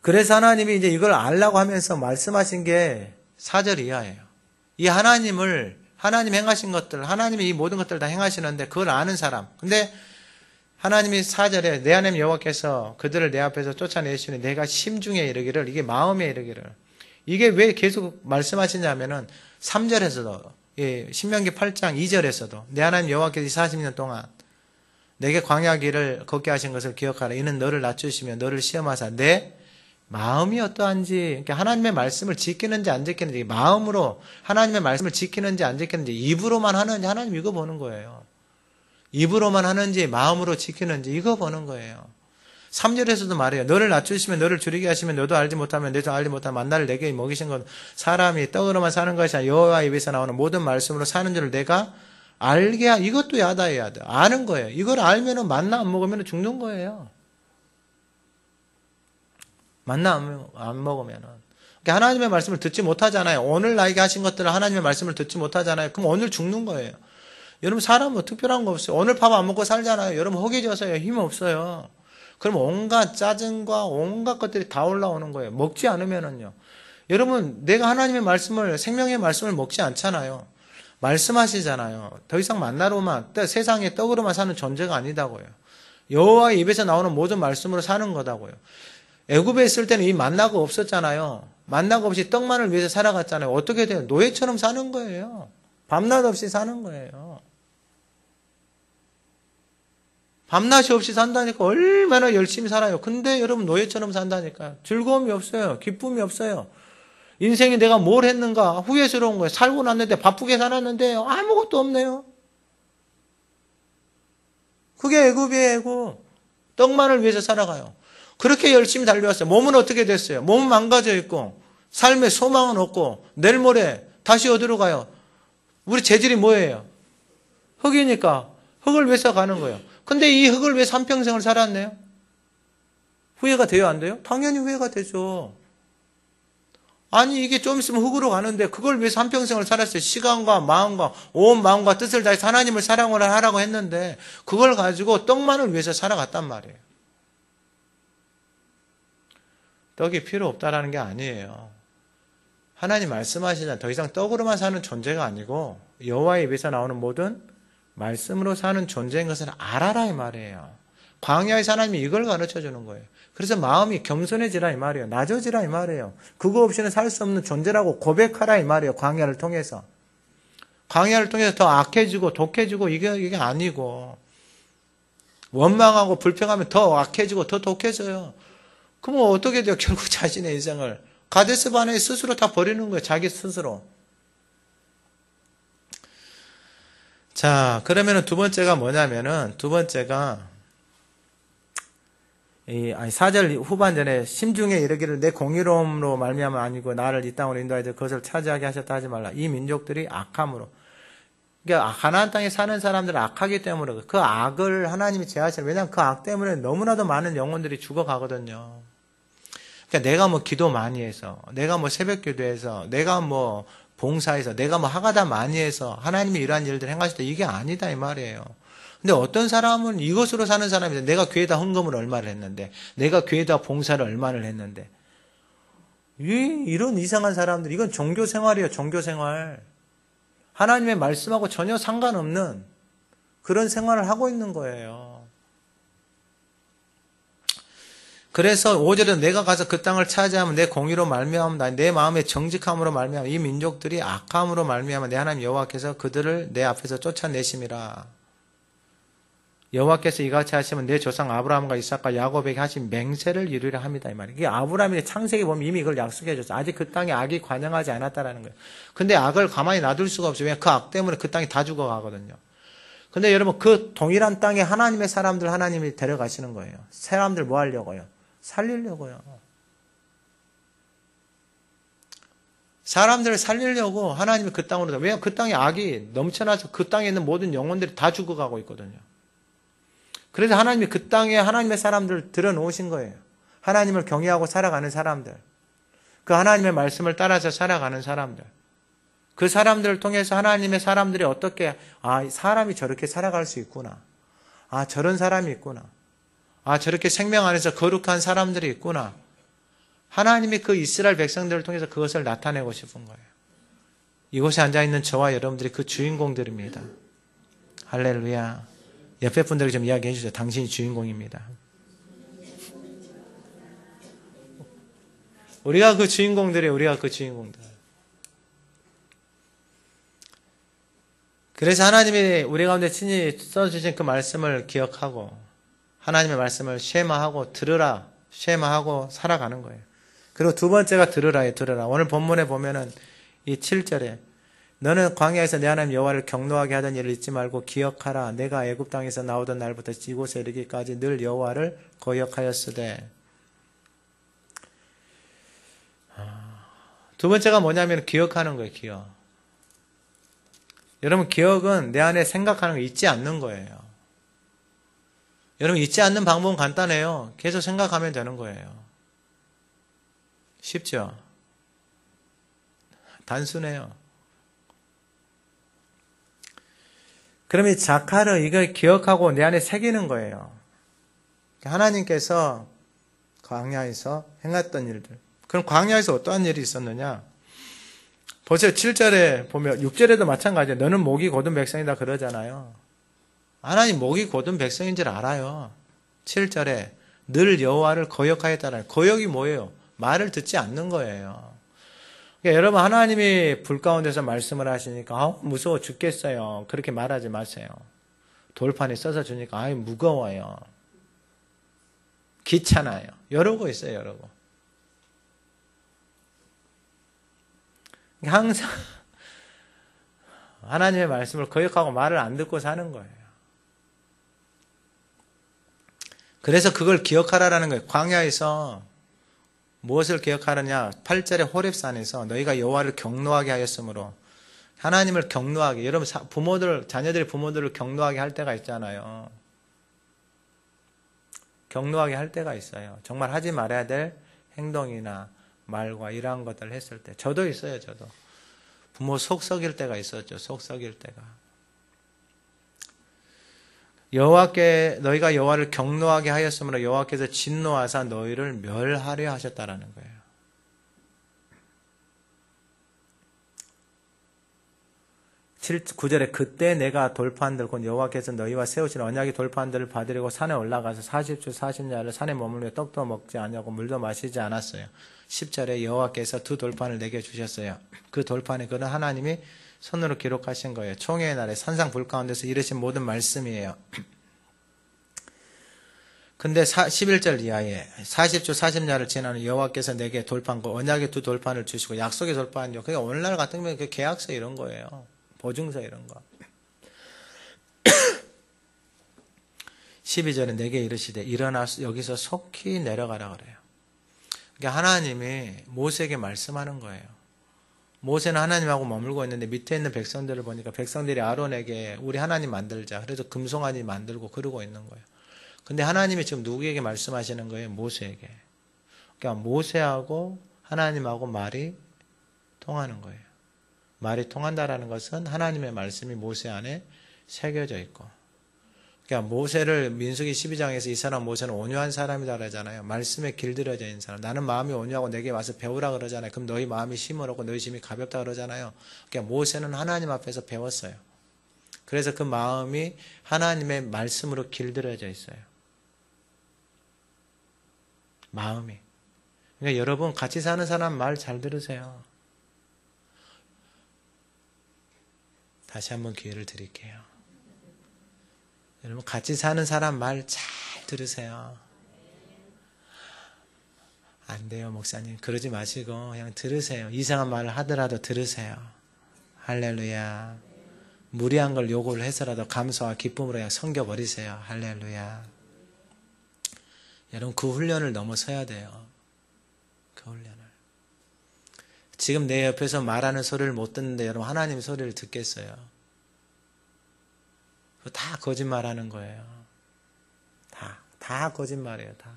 그래서 하나님이 이제 이걸 알라고 하면서 말씀하신 게 4절 이하예요. 이 하나님 행하신 것들, 하나님이 이 모든 것들을 다 행하시는데 그걸 아는 사람. 근데 하나님이 4절에 내 하나님 여호와께서 그들을 내 앞에서 쫓아내시니 내가 심중에 이르기를, 이게 마음에 이르기를. 이게 왜 계속 말씀하시냐면은 3절에서도, 신명기 8장 2절에서도 내 하나님 여호와께서 40년 동안 내게 광야 길을 걷게 하신 것을 기억하라. 이는 너를 낮추시며 너를 시험하사 내 마음이 어떠한지, 그러니까 하나님의 말씀을 지키는지 안 지키는지, 마음으로 하나님의 말씀을 지키는지 안 지키는지, 입으로만 하는지, 하나님 이거 보는 거예요. 입으로만 하는지 마음으로 지키는지 이거 보는 거예요. 3절에서도 말해요. 너를 낮추시면 너를 줄이게 하시면 너도 알지 못하면 내도 알지 못하면 만나를 내게 먹이신 것, 사람이 떡으로만 사는 것이 아니라 여호와의 입에서 나오는 모든 말씀으로 사는 줄을 내가 알게 하. 이것도 야다예요. 야다. 아는 거예요. 이걸 알면은 만나 안 먹으면 죽는 거예요. 만나 안 먹으면은. 그러니까 하나님의 말씀을 듣지 못하잖아요. 오늘 나에게 하신 것들을 하나님의 말씀을 듣지 못하잖아요. 그럼 오늘 죽는 거예요. 여러분 사람은 뭐 특별한 거 없어요. 오늘 밥 안 먹고 살잖아요. 여러분 허기져서요. 힘 없어요. 그럼 온갖 짜증과 온갖 것들이 다 올라오는 거예요. 먹지 않으면은요. 여러분 내가 하나님의 말씀을, 생명의 말씀을 먹지 않잖아요. 말씀하시잖아요. 더 이상 만나로만, 세상의 떡으로만 사는 존재가 아니다고요. 여호와의 입에서 나오는 모든 말씀으로 사는 거다고요. 애굽에 있을 때는 이 만나가 없었잖아요. 만나가 없이 떡만을 위해서 살아갔잖아요. 어떻게 돼요? 노예처럼 사는 거예요. 밤낮 없이 사는 거예요. 밤낮이 없이 산다니까 얼마나 열심히 살아요. 근데 여러분 노예처럼 산다니까요. 즐거움이 없어요. 기쁨이 없어요. 인생에 내가 뭘 했는가 후회스러운 거예요. 살고 났는데 바쁘게 살았는데 아무것도 없네요. 그게 애굽이에요. 애굽. 떡만을 위해서 살아가요. 그렇게 열심히 달려왔어요. 몸은 어떻게 됐어요? 몸은 망가져 있고 삶의 소망은 없고 내일 모레 다시 어디로 가요? 우리 재질이 뭐예요? 흙이니까 흙을 위해서 가는 거예요. 근데 이 흙을 위해서 한평생을 살았네요. 후회가 돼요? 안 돼요? 당연히 후회가 되죠. 아니 이게 좀 있으면 흙으로 가는데 그걸 위해서 한평생을 살았어요. 시간과 마음과 온 마음과 뜻을 다해서 하나님을 사랑을 하라고 했는데 그걸 가지고 떡만을 위해서 살아갔단 말이에요. 떡이 필요 없다라는 게 아니에요. 하나님 말씀하시잖아요. 더 이상 떡으로만 사는 존재가 아니고 여호와의 입에서 나오는 모든 말씀으로 사는 존재인 것을 알아라 이 말이에요. 광야에서 하나님이 이걸 가르쳐 주는 거예요. 그래서 마음이 겸손해지라 이 말이에요. 낮아지라 이 말이에요. 그거 없이는 살 수 없는 존재라고 고백하라 이 말이에요. 광야를 통해서. 광야를 통해서 더 악해지고 독해지고 이게 아니고 원망하고 불평하면 더 악해지고 더 독해져요. 그럼 어떻게 돼요? 결국 자신의 인생을 가데스 바네에 스스로 다 버리는 거예요. 자기 스스로. 자, 그러면은 두 번째가 뭐냐면은, 두 번째가, 4절 후반전에 심중에 이르기를 내 공의로움으로 말미암아 아니고 나를 이 땅으로 인도하여 그것을 차지하게 하셨다 하지 말라. 이 민족들이 악함으로. 그러니까 가나안 땅에 사는 사람들은 악하기 때문에 그 악을 하나님이 제하시는, 왜냐하면 그 악 때문에 너무나도 많은 영혼들이 죽어가거든요. 그러니까 내가 뭐 기도 많이 해서, 내가 뭐 새벽 기도해서, 내가 뭐 봉사해서, 내가 뭐 하가다 많이 해서 하나님이 이러한 일들 행하실 때 이게 아니다 이 말이에요. 근데 어떤 사람은 이것으로 사는 사람이다. 내가 교회에다 헌금을 얼마를 했는데, 내가 교회에다 봉사를 얼마를 했는데, 이런 이상한 사람들, 이건 종교 생활이에요. 종교 생활. 하나님의 말씀하고 전혀 상관없는 그런 생활을 하고 있는 거예요. 그래서 5절에 내가 가서 그 땅을 차지하면 내 공의로 말미암아 내 마음의 정직함으로 말미암아 이 민족들이 악함으로 말미암아 내 하나님 여호와께서 그들을 내 앞에서 쫓아내심이라. 여호와께서 이같이 하시면 내 조상 아브라함과 이삭과 야곱에게 하신 맹세를 이루려 합니다. 이 말이에요. 이게 아브라함이 창세기 보면 이미 이걸 약속해 줬어요. 아직 그 땅에 악이 관영하지 않았다라는 거예요. 근데 악을 가만히 놔둘 수가 없어요. 왜냐하면 그 악 때문에 그 땅이 다 죽어가거든요. 근데 여러분 그 동일한 땅에 하나님의 사람들 하나님이 데려가시는 거예요. 사람들 뭐 하려고요? 살리려고요. 사람들을 살리려고 하나님이 그 땅으로, 왜냐하면 그 땅에 악이 넘쳐나서 그 땅에 있는 모든 영혼들이 다 죽어가고 있거든요. 그래서 하나님이 그 땅에 하나님의 사람들을 들여놓으신 거예요. 하나님을 경외하고 살아가는 사람들. 그 하나님의 말씀을 따라서 살아가는 사람들. 그 사람들을 통해서 하나님의 사람들이 어떻게, 사람이 저렇게 살아갈 수 있구나. 저런 사람이 있구나. 저렇게 생명 안에서 거룩한 사람들이 있구나. 하나님이 그 이스라엘 백성들을 통해서 그것을 나타내고 싶은 거예요. 이곳에 앉아있는 저와 여러분들이 그 주인공들입니다. 할렐루야. 옆에 분들에게 좀 이야기해 주세요. 당신이 주인공입니다. 우리가 그 주인공들이에요. 우리가 그 주인공들. 그래서 하나님이 우리 가운데 친히 써주신 그 말씀을 기억하고 하나님의 말씀을 쉐마하고 들으라, 쉐마하고 살아가는 거예요. 그리고 두 번째가 들으라예요. 들으라. 오늘 본문에 보면은 이 7절에 너는 광야에서 내 하나님 여호와를 경노하게 하던 일을 잊지 말고 기억하라. 내가 애굽 땅에서 나오던 날부터 이곳에 이르기까지 늘 여호와를 거역하였으되. 두 번째가 뭐냐면 기억하는 거예요. 기억. 여러분 기억은 내 안에 생각하는 거 잊지 않는 거예요. 여러분 잊지 않는 방법은 간단해요. 계속 생각하면 되는 거예요. 쉽죠? 단순해요. 그럼 이 자카르 이걸 기억하고 내 안에 새기는 거예요. 하나님께서 광야에서 행했던 일들. 그럼 광야에서 어떠한 일이 있었느냐? 보세요. 7절에 보면 6절에도 마찬가지예요. 너는 목이 곧은 백성이다 그러잖아요. 하나님 목이 곧은 백성인 줄 알아요. 7절에 늘 여호와를 거역하였다라는 거역이 뭐예요? 말을 듣지 않는 거예요. 그러니까 여러분 하나님이 불 가운데서 말씀을 하시니까 무서워 죽겠어요. 그렇게 말하지 마세요. 돌판에 써서 주니까 아이 무거워요. 귀찮아요. 이러고 있어요. 이러고. 항상 하나님의 말씀을 거역하고 말을 안 듣고 사는 거예요. 그래서 그걸 기억하라라는 거예요. 광야에서 무엇을 기억하느냐? 8절에 호렙산에서 너희가 여호와를 경노하게 하였으므로 하나님을 경노하게. 여러분 부모들 자녀들이 부모들을 경노하게 할 때가 있잖아요. 경노하게 할 때가 있어요. 정말 하지 말아야 될 행동이나 말과 이러한 것들을 했을 때. 저도 있어요. 저도. 부모 속 썩일 때가 있었죠. 속 썩일 때가. 여호와께 너희가 여호와를 경노하게 하였으므로 여호와께서 진노하사 너희를 멸하려 하셨다라는 거예요. 9절에 그때 내가 돌판들 곧 여호와께서 너희와 세우신 언약의 돌판들을 받으려고 산에 올라가서 40주 40야를 산에 머물며 떡도 먹지 아니하고 물도 마시지 않았어요. 10절에 여호와께서 두 돌판을 내게 주셨어요. 그 돌판에 그는 하나님이 손으로 기록하신 거예요. 총회의 날에 산상 불 가운데서 이르신 모든 말씀이에요. 근데 11절 이하에 40주 40야를 지나는 여호와께서 내게 돌판, 언약의 두 돌판을 주시고 약속의 돌판이요. 그게 오늘날 같은 경우에 그 계약서 이런 거예요. 보증서 이런 거. 12절에 내게 이르시되 일어나 여기서 속히 내려가라 그래요. 그러니까 하나님이 모세에게 말씀하는 거예요. 모세는 하나님하고 머물고 있는데 밑에 있는 백성들을 보니까 백성들이 아론에게 우리 하나님 만들자. 그래서 금송아지 만들고 그러고 있는 거예요. 근데 하나님이 지금 누구에게 말씀하시는 거예요? 모세에게. 그러니까 모세하고 하나님하고 말이 통하는 거예요. 말이 통한다라는 것은 하나님의 말씀이 모세 안에 새겨져 있고. 그러니까 모세를 민수기 12장에서 이 사람 모세는 온유한 사람이다 그러잖아요. 말씀에 길들여져 있는 사람. 나는 마음이 온유하고 내게 와서 배우라 그러잖아요. 그럼 너희 마음이 힘을 얻고 너희 힘이 가볍다 그러잖아요. 그러니까 모세는 하나님 앞에서 배웠어요. 그래서 그 마음이 하나님의 말씀으로 길들여져 있어요. 마음이. 그러니까 여러분 같이 사는 사람 말 잘 들으세요. 다시 한번 기회를 드릴게요. 여러분 같이 사는 사람 말 잘 들으세요. 안 돼요 목사님. 그러지 마시고 그냥 들으세요. 이상한 말을 하더라도 들으세요. 할렐루야. 무리한 걸 요구를 해서라도 감사와 기쁨으로 그냥 섬겨버리세요. 할렐루야. 여러분 그 훈련을 넘어서야 돼요. 그 훈련을. 지금 내 옆에서 말하는 소리를 못 듣는데 여러분 하나님 소리를 듣겠어요? 그거 다 거짓말하는 거예요. 다 거짓말이에요. 다.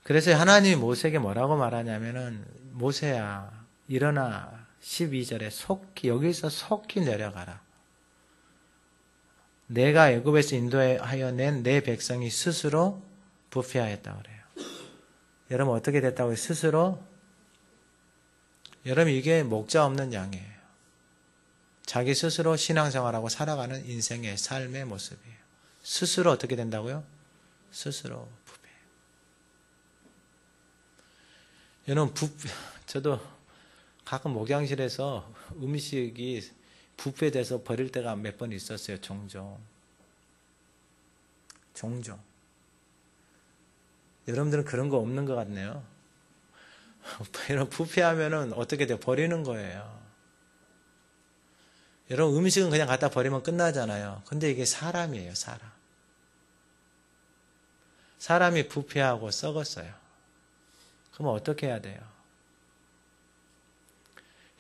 그래서 하나님이 모세에게 뭐라고 말하냐면은 모세야 일어나 12절에 속히 여기서 속히 내려가라. 내가 애굽에서 인도하여 낸 내 백성이 스스로 부패하였다고 그래요. 여러분 어떻게 됐다고요? 스스로? 여러분 이게 목자 없는 양이에요. 자기 스스로 신앙생활하고 살아가는 인생의 삶의 모습이에요. 스스로 어떻게 된다고요? 스스로 부패. 여러분, 저도 가끔 목양실에서 음식이 부패돼서 버릴 때가 몇 번 있었어요. 종종. 여러분들은 그런 거 없는 것 같네요. 여러분, 부패하면은 어떻게 돼요? 버리는 거예요. 여러분, 음식은 그냥 갖다 버리면 끝나잖아요. 근데 이게 사람이에요, 사람. 사람이 부패하고 썩었어요. 그럼 어떻게 해야 돼요?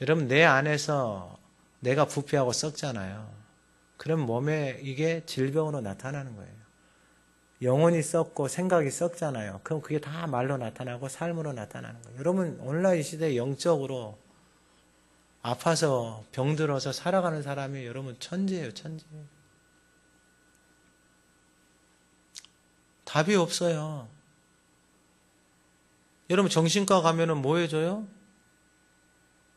여러분, 내 안에서 내가 부패하고 썩잖아요. 그럼 몸에 이게 질병으로 나타나는 거예요. 영혼이 썩고 생각이 썩잖아요. 그럼 그게 다 말로 나타나고 삶으로 나타나는 거예요. 여러분, 온라인 시대에 영적으로 아파서 병들어서 살아가는 사람이 여러분 천재예요, 천재. 답이 없어요. 여러분, 정신과 가면은 뭐 해줘요?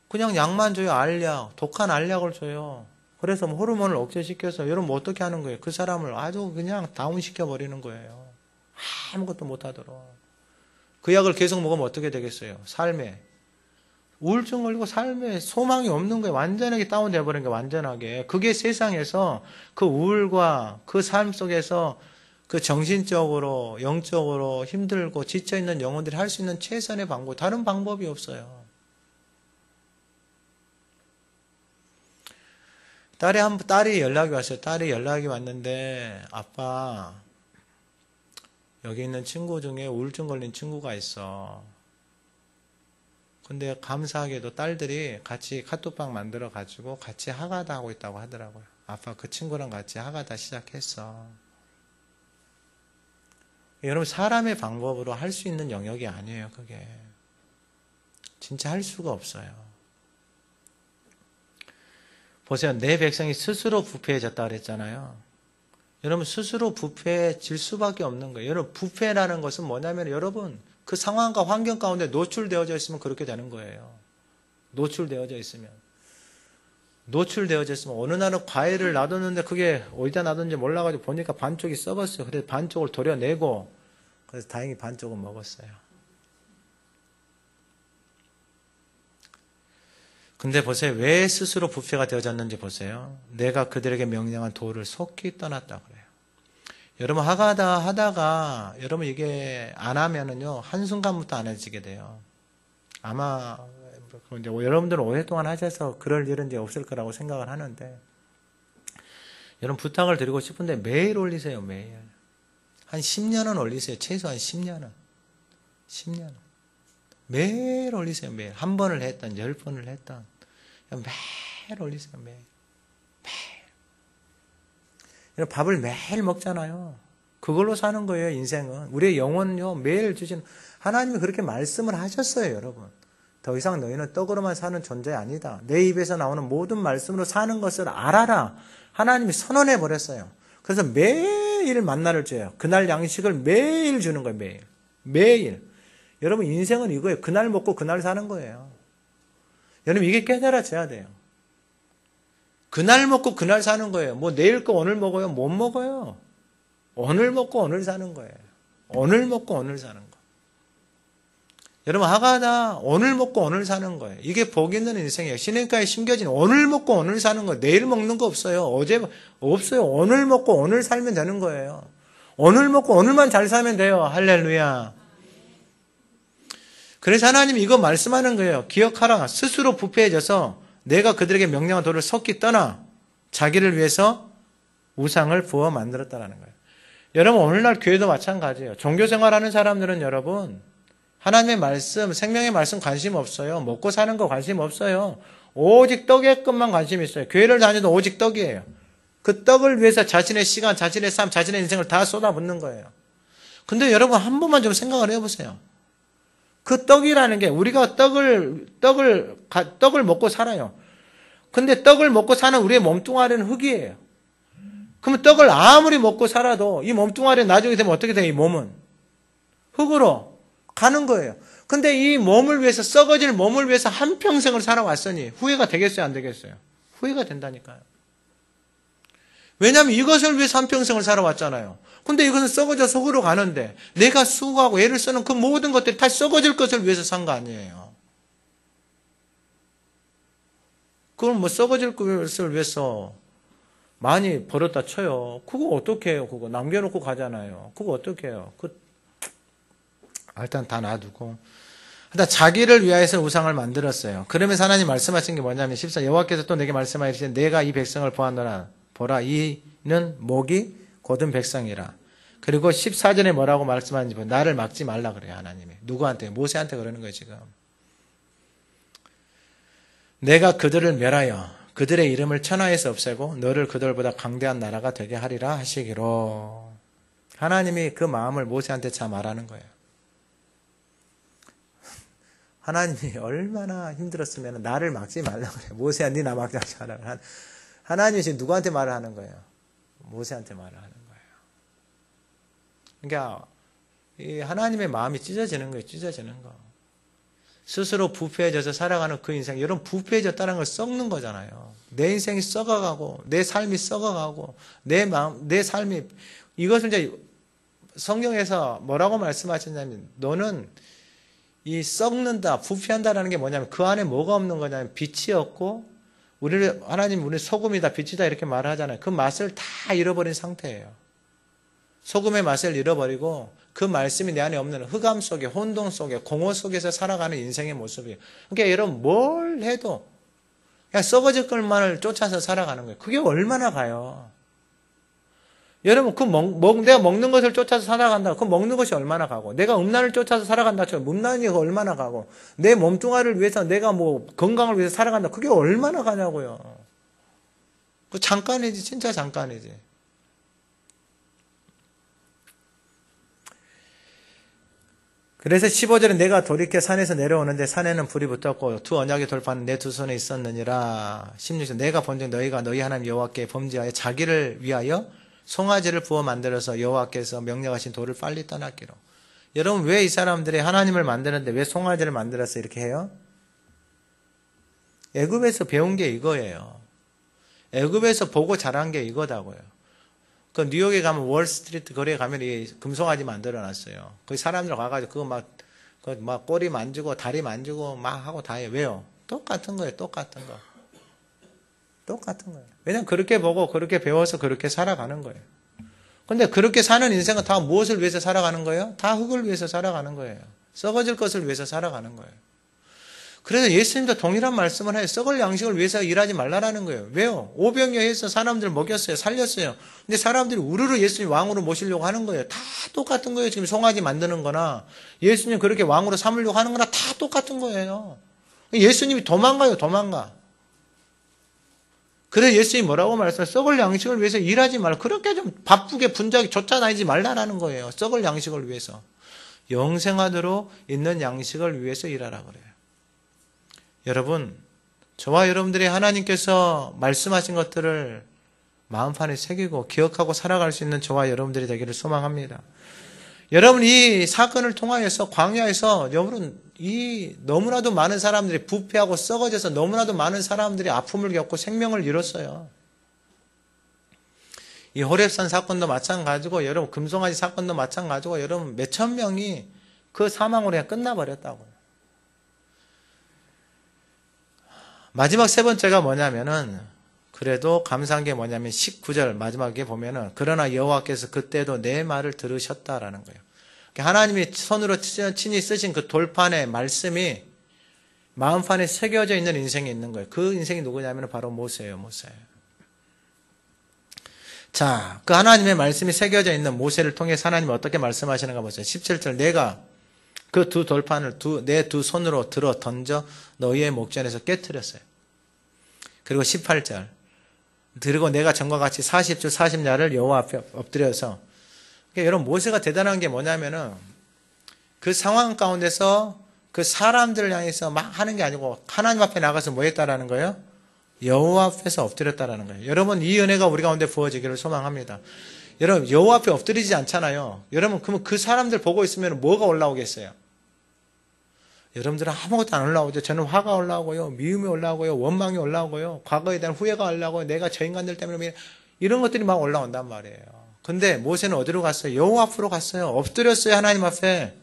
그냥 약만 줘요. 알약, 독한 알약을 줘요. 그래서 뭐 호르몬을 억제시켜서 여러분 뭐 어떻게 하는 거예요? 그 사람을 아주 그냥 다운시켜 버리는 거예요. 아무것도 못하도록. 그 약을 계속 먹으면 어떻게 되겠어요? 삶에 우울증 걸리고 삶에 소망이 없는 거예요. 완전하게 다운돼 버린 거예요. 완전하게. 그게 세상에서 그 우울과 그 삶 속에서 그 정신적으로 영적으로 힘들고 지쳐있는 영혼들이 할 수 있는 최선의 방법, 다른 방법이 없어요. 딸이 연락이 왔어요. 딸이 연락이 왔는데, 아빠, 여기 있는 친구 중에 우울증 걸린 친구가 있어. 근데 감사하게도 딸들이 같이 카톡방 만들어 가지고 같이 하가다 하고 있다고 하더라고요. 아빠, 그 친구랑 같이 하가다 시작했어. 여러분, 사람의 방법으로 할 수 있는 영역이 아니에요, 그게. 진짜 할 수가 없어요. 보세요. 내 백성이 스스로 부패해졌다 그랬잖아요. 여러분, 스스로 부패해질 수밖에 없는 거예요. 여러분, 부패라는 것은 뭐냐면, 여러분, 그 상황과 환경 가운데 노출되어져 있으면 그렇게 되는 거예요. 노출되어져 있으면 어느 날은 과일을 놔뒀는데 그게 어디다 놔뒀는지 몰라가지고 보니까 반쪽이 썩었어요. 그래서 반쪽을 도려내고, 그래서 다행히 반쪽은 먹었어요. 근데 보세요. 왜 스스로 부패가 되어졌는지 보세요. 내가 그들에게 명령한 도를 속히 떠났다 그래요. 여러분, 하가다 하다가 여러분 이게 안 하면은요, 한순간부터 안 해지게 돼요. 아마 이제 여러분들은 오랫동안 하셔서 그럴 일은 이제 없을 거라고 생각을 하는데, 여러분 부탁을 드리고 싶은데 매일 올리세요. 매일. 한 10년은 올리세요. 최소한 10년은. 매일 올리세요. 매일. 한 번을 했던 10번을 했던 매일 올리세요. 매일. 여러분, 밥을 매일 먹잖아요. 그걸로 사는 거예요. 인생은. 우리의 영혼요, 매일 주신 하나님이 그렇게 말씀을 하셨어요. 여러분, 더 이상 너희는 떡으로만 사는 존재 아니다. 내 입에서 나오는 모든 말씀으로 사는 것을 알아라. 하나님이 선언해 버렸어요. 그래서 매일 만나를 줘요. 그날 양식을 매일 주는 거예요. 매일. 여러분, 인생은 이거예요. 그날 먹고 그날 사는 거예요. 여러분, 이게 깨달아져야 돼요. 그날 먹고 그날 사는 거예요. 뭐 내일 거 오늘 먹어요? 못 먹어요. 오늘 먹고 오늘 사는 거예요. 오늘 먹고 오늘 사는 거. 여러분, 하가다 오늘 먹고 오늘 사는 거예요. 이게 복 있는 인생이에요. 신행가에 심겨진 오늘 먹고 오늘 사는 거예요. 내일 먹는 거 없어요. 어제 없어요. 오늘 먹고 오늘 살면 되는 거예요. 오늘 먹고 오늘만 잘 살면 돼요. 할렐루야. 그래서 하나님이 이거 말씀하는 거예요. 기억하라. 스스로 부패해져서 내가 그들에게 명령한 도를 속히 떠나 자기를 위해서 우상을 부어 만들었다라는 거예요. 여러분, 오늘날 교회도 마찬가지예요. 종교생활하는 사람들은 여러분, 하나님의 말씀, 생명의 말씀 관심 없어요. 먹고 사는 거 관심 없어요. 오직 떡의 것만 관심 있어요. 교회를 다녀도 오직 떡이에요. 그 떡을 위해서 자신의 시간, 자신의 삶, 자신의 인생을 다 쏟아붓는 거예요. 근데 여러분, 한 번만 좀 생각을 해보세요. 그 떡이라는 게, 우리가 떡을 먹고 살아요. 근데 떡을 먹고 사는 우리의 몸뚱아리는 흙이에요. 그러면 떡을 아무리 먹고 살아도 이 몸뚱아리는 나중에 되면 어떻게 돼요? 이 몸은 흙으로 가는 거예요. 근데 이 몸을 위해서, 썩어질 몸을 위해서 한평생을 살아왔으니 후회가 되겠어요? 안 되겠어요? 후회가 된다니까요. 왜냐하면 이것을 위해서 한평생을 살아왔잖아요. 근데 이것은 썩어져 속으로 가는데 내가 수고하고 애를 쓰는 그 모든 것들이 다 썩어질 것을 위해서 산 거 아니에요. 그걸 뭐 썩어질 것을 위해서 많이 벌었다 쳐요. 그거 어떻게 해요? 그거 남겨놓고 가잖아요. 그거 어떻게 해요? 일단 다 놔두고. 일단 자기를 위하여서 우상을 만들었어요. 그러면서 하나님 말씀하신 게 뭐냐면 14 여호와께서 또 내게 말씀하시되 내가 이 백성을 보았노라. 보라 이는 목이 곧은 백성이라. 그리고 14절에 뭐라고 말씀하는지 보면 나를 막지 말라 그래요. 하나님이. 누구한테? 모세한테 그러는 거예요. 지금. 내가 그들을 멸하여 그들의 이름을 천하에서 없애고 너를 그들보다 강대한 나라가 되게 하리라 하시기로. 하나님이 그 마음을 모세한테 잘 말하는 거예요. 하나님이 얼마나 힘들었으면 나를 막지 말라 그래요. 모세야 네 나 막지 마라. 하나님이 지금 누구한테 말을 하는 거예요? 모세한테 말을 하는 거예요. 그러니까 이 하나님의 마음이 찢어지는 거예요. 찢어지는 거. 스스로 부패해져서 살아가는 그 인생. 여러분 부패해졌다는 걸 썩는 거잖아요. 내 인생이 썩어가고 내 삶이 썩어가고 내 마음, 내 삶이 이것을 이제 성경에서 뭐라고 말씀하셨냐면 너는 이 썩는다, 부패한다라는 게 뭐냐면 그 안에 뭐가 없는 거냐면 빛이 없고 하나님 우리 소금이다, 빛이다 이렇게 말을 하잖아요. 그 맛을 다 잃어버린 상태예요. 소금의 맛을 잃어버리고 그 말씀이 내 안에 없는 흑암 속에 혼돈 속에 공허 속에서 살아가는 인생의 모습이에요. 그러니까 여러분 뭘 해도 그냥 썩어질 것만을 쫓아서 살아가는 거예요. 그게 얼마나 가요. 여러분 내가 먹는 것을 쫓아서 살아간다. 그 먹는 것이 얼마나 가고 내가 음란을 쫓아서 살아간다. 음란이 얼마나 가고 내 몸뚱아리를 위해서 내가 뭐 건강을 위해서 살아간다. 그게 얼마나 가냐고요. 그 잠깐이지. 진짜 잠깐이지. 그래서 15절에 내가 돌이켜 산에서 내려오는데 산에는 불이 붙었고 두 언약의 돌파는 내 두 손에 있었느니라. 16절 내가 본즉 너희가 너희 하나님 여호와께 범죄하여 자기를 위하여 송아지를 부어 만들어서 여호와께서 명령하신 돌을 빨리 떠났기로. 여러분 왜 이 사람들이 하나님을 만드는데 왜 송아지를 만들어서 이렇게 해요? 애굽에서 배운 게 이거예요. 애굽에서 보고 자란 게 이거다고요. 그 뉴욕에 가면 월스트리트 거리에 가면 이 금송아지 만들어놨어요. 거기 사람들 가가지고 그거 막 꼬리 만지고 다리 만지고 막 하고 다 해요. 왜요? 똑같은 거예요. 똑같은 거. 똑같은 거예요. 왜냐면 그렇게 보고 그렇게 배워서 그렇게 살아가는 거예요. 근데 그렇게 사는 인생은 다 무엇을 위해서 살아가는 거예요? 다 흙을 위해서 살아가는 거예요. 썩어질 것을 위해서 살아가는 거예요. 그래서 예수님도 동일한 말씀을 해요. 썩을 양식을 위해서 일하지 말라라는 거예요. 왜요? 오병이어에서 사람들 먹였어요. 살렸어요. 근데 사람들이 우르르 예수님 왕으로 모시려고 하는 거예요. 다 똑같은 거예요. 지금 송아지 만드는 거나 예수님 그렇게 왕으로 삼으려고 하는 거나 다 똑같은 거예요. 예수님이 도망가요. 도망가. 그래서 예수님이 뭐라고 말했어요? 썩을 양식을 위해서 일하지 말라. 그렇게 좀 바쁘게 분주하게 쫓아다니지 말라라는 거예요. 썩을 양식을 위해서. 영생하도록 있는 양식을 위해서 일하라 그래요. 여러분, 저와 여러분들이 하나님께서 말씀하신 것들을 마음판에 새기고 기억하고 살아갈 수 있는 저와 여러분들이 되기를 소망합니다. 여러분, 이 사건을 통하여서 광야에서 여러분 이 너무나도 많은 사람들이 부패하고 썩어져서 너무나도 많은 사람들이 아픔을 겪고 생명을 잃었어요. 이 호렙산 사건도 마찬가지고 여러분 금송아지 사건도 마찬가지고 여러분 몇천 명이 그 사망으로 그냥 끝나버렸다고요. 마지막 세 번째가 뭐냐면은 그래도 감사한 게 뭐냐면 19절 마지막에 보면은 그러나 여호와께서 그때도 내 말을 들으셨다라는 거예요. 하나님이 손으로 친히 쓰신 그 돌판의 말씀이 마음판에 새겨져 있는 인생이 있는 거예요. 그 인생이 누구냐면 바로 모세예요. 모세. 자, 그 하나님의 말씀이 새겨져 있는 모세를 통해서 하나님이 어떻게 말씀하시는가 보세요. 17절 내가 그 두 돌판을 내 두 손으로 들어 던져 너희의 목전에서 깨트렸어요. 그리고 18절 그리고 내가 전과 같이 40주 40야를 여호와 앞에 엎드려서 그러니까 여러분 모세가 대단한 게 뭐냐면은 그 상황 가운데서 그 사람들을 향해서 막 하는 게 아니고 하나님 앞에 나가서 뭐 했다라는 거예요? 여호와 앞에서 엎드렸다라는 거예요. 여러분 이 은혜가 우리 가운데 부어지기를 소망합니다. 여러분 여호와 앞에 엎드리지 않잖아요. 여러분 그러면 그 사람들 보고 있으면 뭐가 올라오겠어요? 여러분들은 아무것도 안 올라오죠. 저는 화가 올라오고요. 미움이 올라오고요. 원망이 올라오고요. 과거에 대한 후회가 올라오고요. 내가 저 인간들 때문에 이런 것들이 막 올라온단 말이에요. 근데 모세는 어디로 갔어요? 여호와 앞으로 갔어요. 엎드렸어요. 하나님 앞에.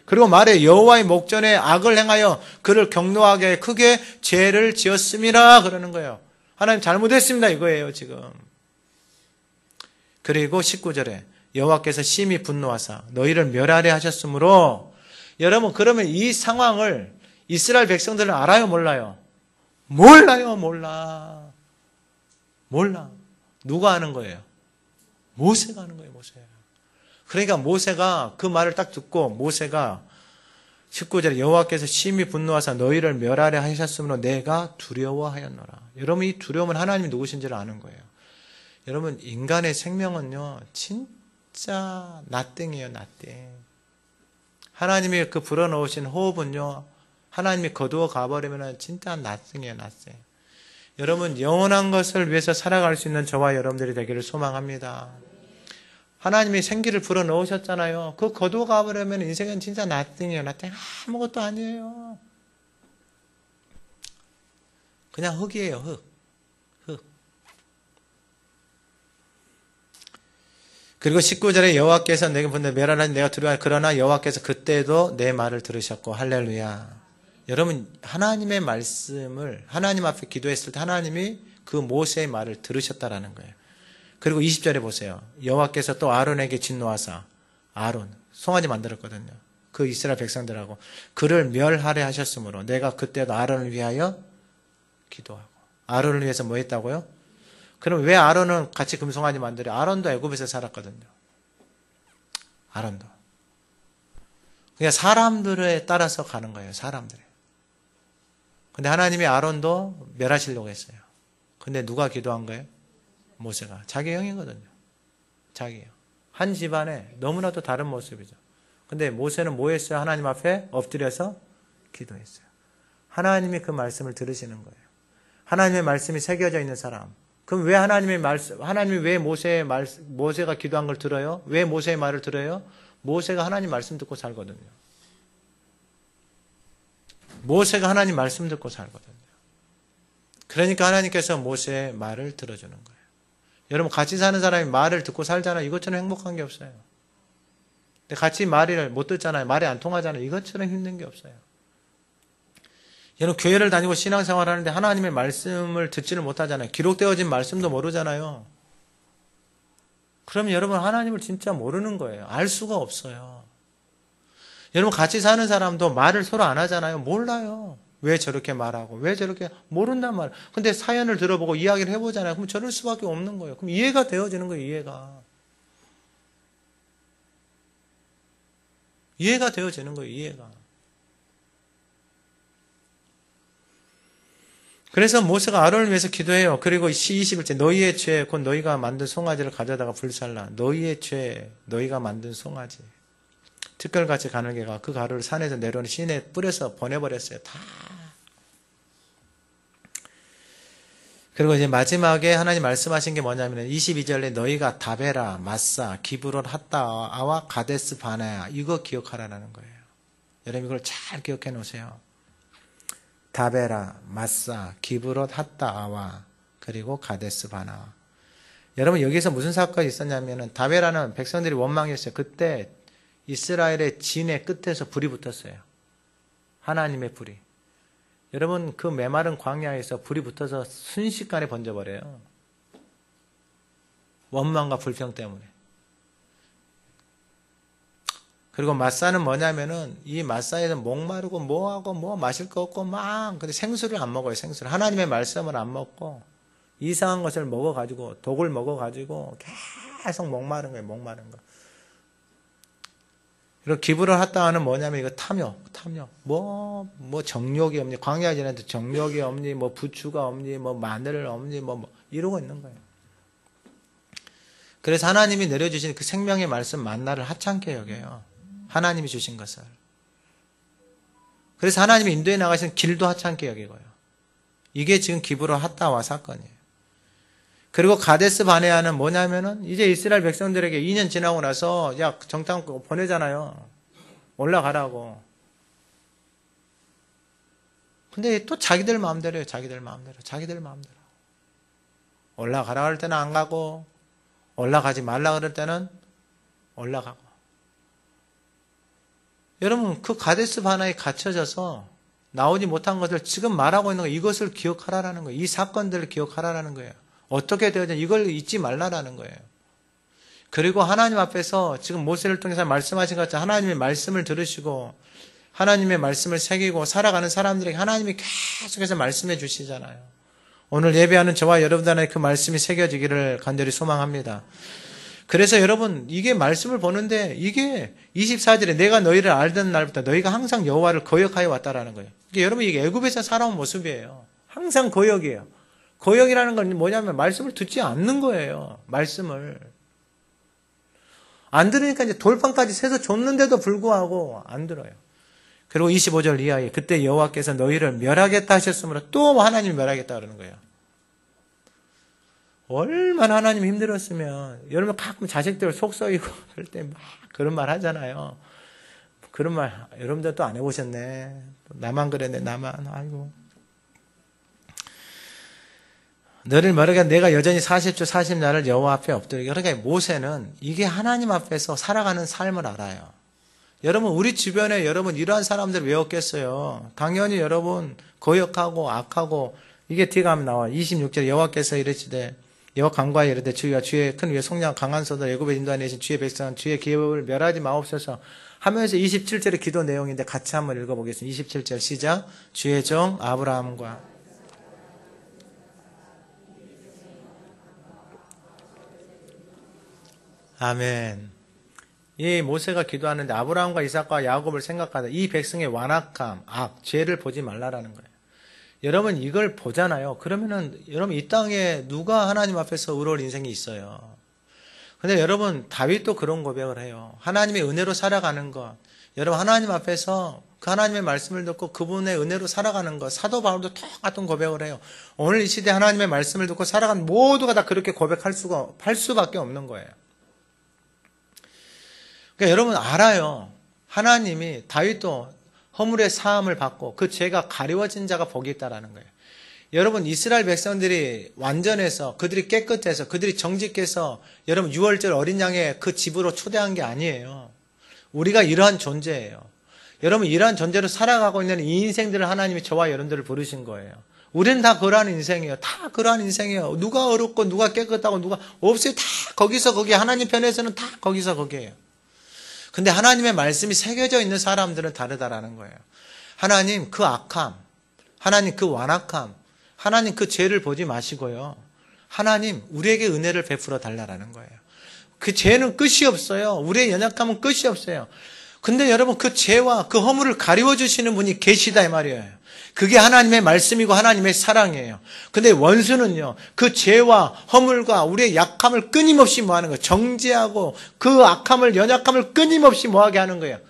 그리고 말해 여호와의 목전에 악을 행하여 그를 격노하게 크게 죄를 지었음이라 그러는 거예요. 하나님 잘못했습니다 이거예요 지금. 그리고 19절에 여호와께서 심히 분노하사 너희를 멸하려 하셨으므로 여러분 그러면 이 상황을 이스라엘 백성들은 알아요 몰라요? 몰라요 몰라. 누가 하는 거예요? 모세가 하는 거예요 모세. 그러니까 모세가 그 말을 딱 듣고 모세가 19절에 여호와께서 심히 분노하사 너희를 멸하려 하셨으므로 내가 두려워하였노라. 여러분 이 두려움은 하나님이 누구신지를 아는 거예요. 여러분 인간의 생명은요 진짜 나땡이에요 나땡. 하나님이 그 불어넣으신 호흡은요 하나님이 거두어 가버리면 진짜 나땡이에요 나땡. 여러분 영원한 것을 위해서 살아갈 수 있는 저와 여러분들이 되기를 소망합니다. 하나님이 생기를 불어넣으셨잖아요. 그거 거두어 가버리면 인생은 진짜 나띵이에요. 나띵 아무것도 아니에요. 그냥 흙이에요. 흙. 그리고 19절에 여호와께서 내게 본데 멸하라니 내가 두려워. 그러나 여호와께서 그때도 내 말을 들으셨고 할렐루야. 여러분 하나님의 말씀을 하나님 앞에 기도했을 때 하나님이 그 모세의 말을 들으셨다라는 거예요. 그리고 20절에 보세요. 여호와께서 또 아론에게 진노하사 아론 송아지 만들었거든요. 그 이스라엘 백성들하고 그를 멸하려 하셨으므로 내가 그때도 아론을 위하여 기도하고. 아론을 위해서 뭐 했다고요? 그럼 왜 아론은 같이 금송아지 만들어요? 아론도 애굽에서 살았거든요. 아론도. 그냥 사람들에 따라서 가는 거예요. 사람들에. 근데 하나님이 아론도 멸하시려고 했어요. 근데 누가 기도한 거예요? 모세가. 자기 형이거든요. 자기 형. 한 집안에 너무나도 다른 모습이죠. 근데 모세는 뭐 했어요? 하나님 앞에 엎드려서 기도했어요. 하나님이 그 말씀을 들으시는 거예요. 하나님의 말씀이 새겨져 있는 사람. 그럼 왜 하나님이 왜 모세가 기도한 걸 들어요? 왜 모세의 말을 들어요? 모세가 하나님 말씀 듣고 살거든요. 모세가 하나님 말씀 듣고 살거든요. 그러니까 하나님께서 모세의 말을 들어주는 거예요. 여러분 같이 사는 사람이 말을 듣고 살잖아요. 이것처럼 행복한 게 없어요. 근데 같이 말을 못 듣잖아요. 말이 안 통하잖아요. 이것처럼 힘든 게 없어요. 여러분 교회를 다니고 신앙생활 하는데 하나님의 말씀을 듣지를 못하잖아요. 기록되어진 말씀도 모르잖아요. 그럼 여러분 하나님을 진짜 모르는 거예요. 알 수가 없어요. 여러분 같이 사는 사람도 말을 서로 안 하잖아요. 몰라요. 왜 저렇게 말하고 왜 저렇게 모른단 말이에요. 근데 사연을 들어보고 이야기를 해보잖아요. 그럼 저럴 수밖에 없는 거예요. 그럼 이해가 되어지는 거예요. 이해가 되어지는 거예요. 이해가. 그래서 모세가 아론을 위해서 기도해요. 그리고 21절 너희의 죄 곧 너희가 만든 송아지를 가져다가 불살라. 너희의 죄 너희가 만든 송아지. 특별같이 가늘게가 그 가루를 산에서 내려오는 시내에 뿌려서 보내버렸어요. 다. 그리고 이제 마지막에 하나님 말씀하신 게 뭐냐면 22절에 너희가 다베라, 마사, 기브론, 핫다아와 가데스 바네아 이거 기억하라는 거예요. 여러분 이걸 잘 기억해 놓으세요. 다베라, 마사, 기브론, 핫다아와 그리고 가데스 바네아. 여러분 여기서 무슨 사건이 있었냐면은 다베라는 백성들이 원망했어요. 그때 이스라엘의 진의 끝에서 불이 붙었어요. 하나님의 불이. 여러분 그 메마른 광야에서 불이 붙어서 순식간에 번져버려요. 원망과 불평 때문에. 그리고 마사는 뭐냐면은 이 마사에는 목마르고 뭐하고 뭐 마실 거 없고 막 근데 생수를 안 먹어요. 생수를. 하나님의 말씀을 안 먹고 이상한 것을 먹어가지고 독을 먹어가지고 계속 목마른 거예요. 목마른 거. 그리고 기브론 핫다아는 뭐냐면 이거 탐욕. 뭐 정욕이 없니? 광야에 지나는데 정욕이 없니? 뭐 부추가 없니? 뭐 마늘 없니? 뭐 이러고 있는 거예요. 그래서 하나님이 내려주신 그 생명의 말씀 만나를 하찮게 여겨요. 하나님이 주신 것을. 그래서 하나님이 인도에 나가신 길도 하찮게 여기고요. 이게 지금 기브론 핫다아 사건이에요. 그리고 가데스 바네아는 뭐냐면은 이제 이스라엘 백성들에게 2년 지나고 나서 야 정탐 보내잖아요. 올라가라고. 근데 또 자기들 마음대로예요. 자기들 마음대로. 자기들 마음대로. 올라가라 할 때는 안 가고, 올라가지 말라 그럴 때는 올라가고. 여러분, 그 가데스 바나에 갇혀져서 나오지 못한 것을 지금 말하고 있는 거, 이것을 기억하라라는 거예요. 이 사건들을 기억하라라는 거예요. 어떻게 되어야 이걸 잊지 말라라는 거예요. 그리고 하나님 앞에서 지금 모세를 통해서 말씀하신 것처럼 하나님의 말씀을 들으시고 하나님의 말씀을 새기고 살아가는 사람들에게 하나님이 계속해서 말씀해 주시잖아요. 오늘 예배하는 저와 여러분들한테 그 말씀이 새겨지기를 간절히 소망합니다. 그래서 여러분, 이게 말씀을 보는데 이게 24절에 내가 너희를 알던 날부터 너희가 항상 여호와를 거역하여 왔다라는 거예요. 여러분, 이게 애굽에서 살아온 모습이에요. 항상 거역이에요. 거역이라는 건 뭐냐면 말씀을 듣지 않는 거예요. 말씀을. 안 들으니까 이제 돌판까지 새서 줬는데도 불구하고 안 들어요. 그리고 25절 이하에 그때 여호와께서 너희를 멸하겠다 하셨으므로 또 하나님이 멸하겠다 그러는 거예요. 얼마나 하나님 힘들었으면. 여러분 가끔 자식들 속 썩이고 그럴 때 막 그런 말 하잖아요. 그런 말 여러분들 또 안 해보셨네. 나만 그랬네. 나만. 아이고. 너를 멸하게 내가 여전히 40주 40날을 여호와 앞에 엎드리게. 그러니까 모세는 이게 하나님 앞에서 살아가는 삶을 알아요. 여러분 우리 주변에 여러분 이러한 사람들 왜 없겠어요? 당연히 여러분 거역하고 악하고 이게 뒤가 하면 나와. 26절 여호와께서 이르시되 여호와 간과하여 이르되 주의 큰 위에 속량 강한 소들 애굽에 인도하내신 주의 백성 주의 기업을 멸하지 마옵소서 하면서 27절의 기도 내용인데 같이 한번 읽어보겠습니다. 27절 시작. 주의 종 아브라함과 아멘. 이 모세가 기도하는데 아브라함과 이삭과 야곱을 생각하다 이 백성의 완악함, 악, 죄를 보지 말라라는 거예요. 여러분 이걸 보잖아요. 그러면은 여러분 이 땅에 누가 하나님 앞에서 의로울 인생이 있어요. 근데 여러분 다윗도 그런 고백을 해요. 하나님의 은혜로 살아가는 것. 여러분 하나님 앞에서 그 하나님의 말씀을 듣고 그분의 은혜로 살아가는 것. 사도 바울도 똑같은 고백을 해요. 오늘 이 시대 하나님의 말씀을 듣고 살아가는 모두가 다 그렇게 고백할 수밖에 없는 거예요. 그러니까 여러분 알아요. 하나님이 다윗도 허물의 사함을 받고 그 죄가 가리워진 자가 복이 있다라는 거예요. 여러분 이스라엘 백성들이 완전해서 그들이 깨끗해서 그들이 정직해서 여러분 6월절 어린 양의 그 집으로 초대한 게 아니에요. 우리가 이러한 존재예요. 여러분 이러한 존재로 살아가고 있는 이 인생들을 하나님이 저와 여러분들을 부르신 거예요. 우리는 다 그러한 인생이에요. 다 그러한 인생이에요. 누가 어렵고 누가 깨끗하고 누가 없어요. 다 거기서 거기 하나님 편에서는 다 거기서 거기에요. 근데 하나님의 말씀이 새겨져 있는 사람들은 다르다라는 거예요. 하나님 그 악함, 하나님 그 완악함, 하나님 그 죄를 보지 마시고요. 하나님 우리에게 은혜를 베풀어 달라라는 거예요. 그 죄는 끝이 없어요. 우리의 연약함은 끝이 없어요. 근데 여러분 그 죄와 그 허물을 가리워 주시는 분이 계시다 이 말이에요. 그게 하나님의 말씀이고 하나님의 사랑이에요. 근데 원수는요, 그 죄와 허물과 우리의 약함을 끊임없이 뭐하는 거예요? 정죄하고 그 악함을, 연약함을 끊임없이 뭐하게 하는 거예요?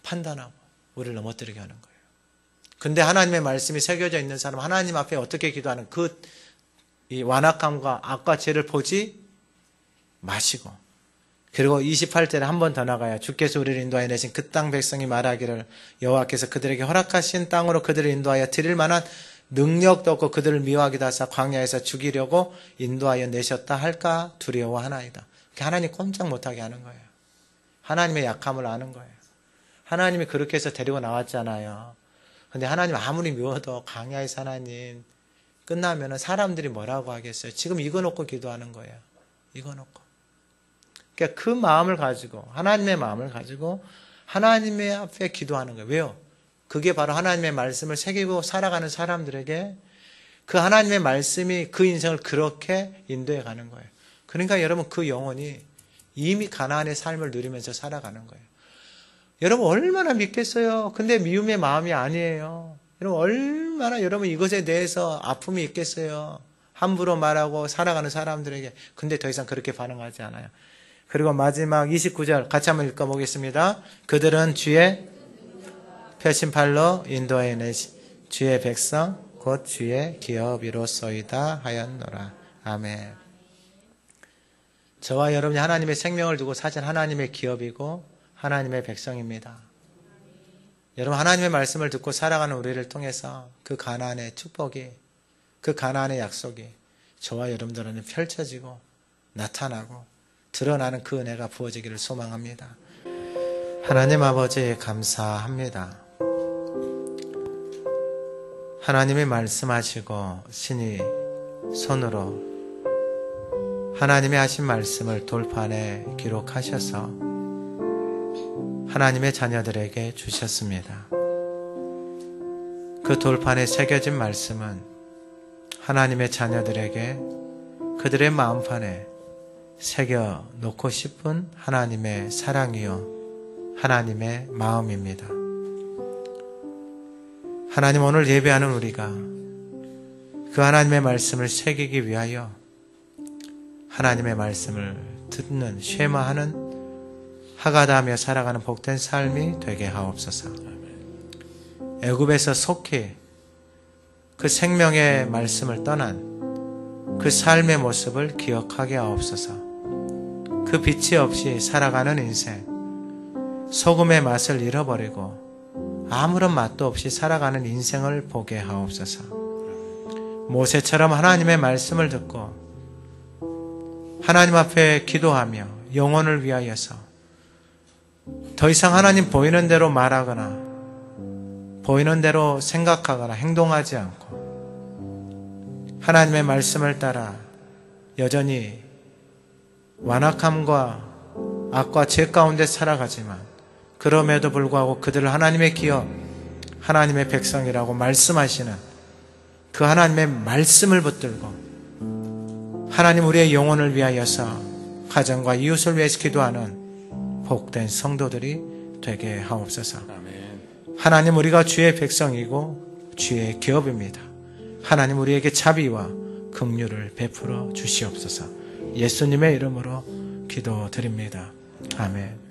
판단하고 우리를 넘어뜨리게 하는 거예요. 근데 하나님의 말씀이 새겨져 있는 사람은 하나님 앞에 어떻게 기도하는 이 완악함과 악과 죄를 보지 마시고, 그리고 28절에 한 번 더 나가요. 주께서 우리를 인도하여 내신 그 땅 백성이 말하기를 여호와께서 그들에게 허락하신 땅으로 그들을 인도하여 드릴 만한 능력도 없고 그들을 미워하기도 하사 광야에서 죽이려고 인도하여 내셨다 할까 두려워하나이다. 하나님 꼼짝 못하게 하는 거예요. 하나님의 약함을 아는 거예요. 하나님이 그렇게 해서 데리고 나왔잖아요. 근데 하나님 아무리 미워도 광야에서 하나님 끝나면 사람들이 뭐라고 하겠어요? 지금 이거 놓고 기도하는 거예요. 이거 놓고. 그러니까 그 마음을 가지고 하나님의 마음을 가지고 하나님의 앞에 기도하는 거예요. 왜요? 그게 바로 하나님의 말씀을 새기고 살아가는 사람들에게 그 하나님의 말씀이 그 인생을 그렇게 인도해 가는 거예요. 그러니까 여러분 그 영혼이 이미 가나안의 삶을 누리면서 살아가는 거예요. 여러분 얼마나 믿겠어요? 근데 미움의 마음이 아니에요. 여러분 얼마나 여러분 이것에 대해서 아픔이 있겠어요? 함부로 말하고 살아가는 사람들에게. 근데 더 이상 그렇게 반응하지 않아요. 그리고 마지막 29절 같이 한번 읽어보겠습니다. 그들은 주의 펴신 팔로 인도해 내시 주의 백성 곧 주의 기업이로소이다 하였노라. 아멘. 저와 여러분이 하나님의 생명을 두고 사신 하나님의 기업이고 하나님의 백성입니다. 여러분, 하나님의 말씀을 듣고 살아가는 우리를 통해서 그 가나안의 축복이, 그 가나안의 약속이 저와 여러분들한테 펼쳐지고 나타나고 드러나는 그 은혜가 부어지기를 소망합니다. 하나님 아버지 감사합니다. 하나님이 말씀하시고 신이 손으로 하나님이 하신 말씀을 돌판에 기록하셔서 하나님의 자녀들에게 주셨습니다. 그 돌판에 새겨진 말씀은 하나님의 자녀들에게 그들의 마음판에 새겨 놓고 싶은 하나님의 사랑이요 하나님의 마음입니다. 하나님, 오늘 예배하는 우리가 그 하나님의 말씀을 새기기 위하여 하나님의 말씀을 듣는, 쉐마하는, 하가다하며 살아가는 복된 삶이 되게 하옵소서. 애굽에서 속히 그 생명의 말씀을 떠난 그 삶의 모습을 기억하게 하옵소서. 그 빛이 없이 살아가는 인생, 소금의 맛을 잃어버리고 아무런 맛도 없이 살아가는 인생을 보게 하옵소서. 모세처럼 하나님의 말씀을 듣고 하나님 앞에 기도하며 영혼을 위하여서 더 이상 하나님 보이는 대로 말하거나 보이는 대로 생각하거나 행동하지 않고 하나님의 말씀을 따라 여전히 완악함과 악과 죄 가운데 살아가지만 그럼에도 불구하고 그들을 하나님의 기업, 하나님의 백성이라고 말씀하시는 그 하나님의 말씀을 붙들고 하나님 우리의 영혼을 위하여서 가정과 이웃을 위해서 기도하는 복된 성도들이 되게 하옵소서. 하나님, 우리가 주의 백성이고 주의 기업입니다. 하나님, 우리에게 자비와 긍휼을 베풀어 주시옵소서. 예수님의 이름으로 기도드립니다. 아멘.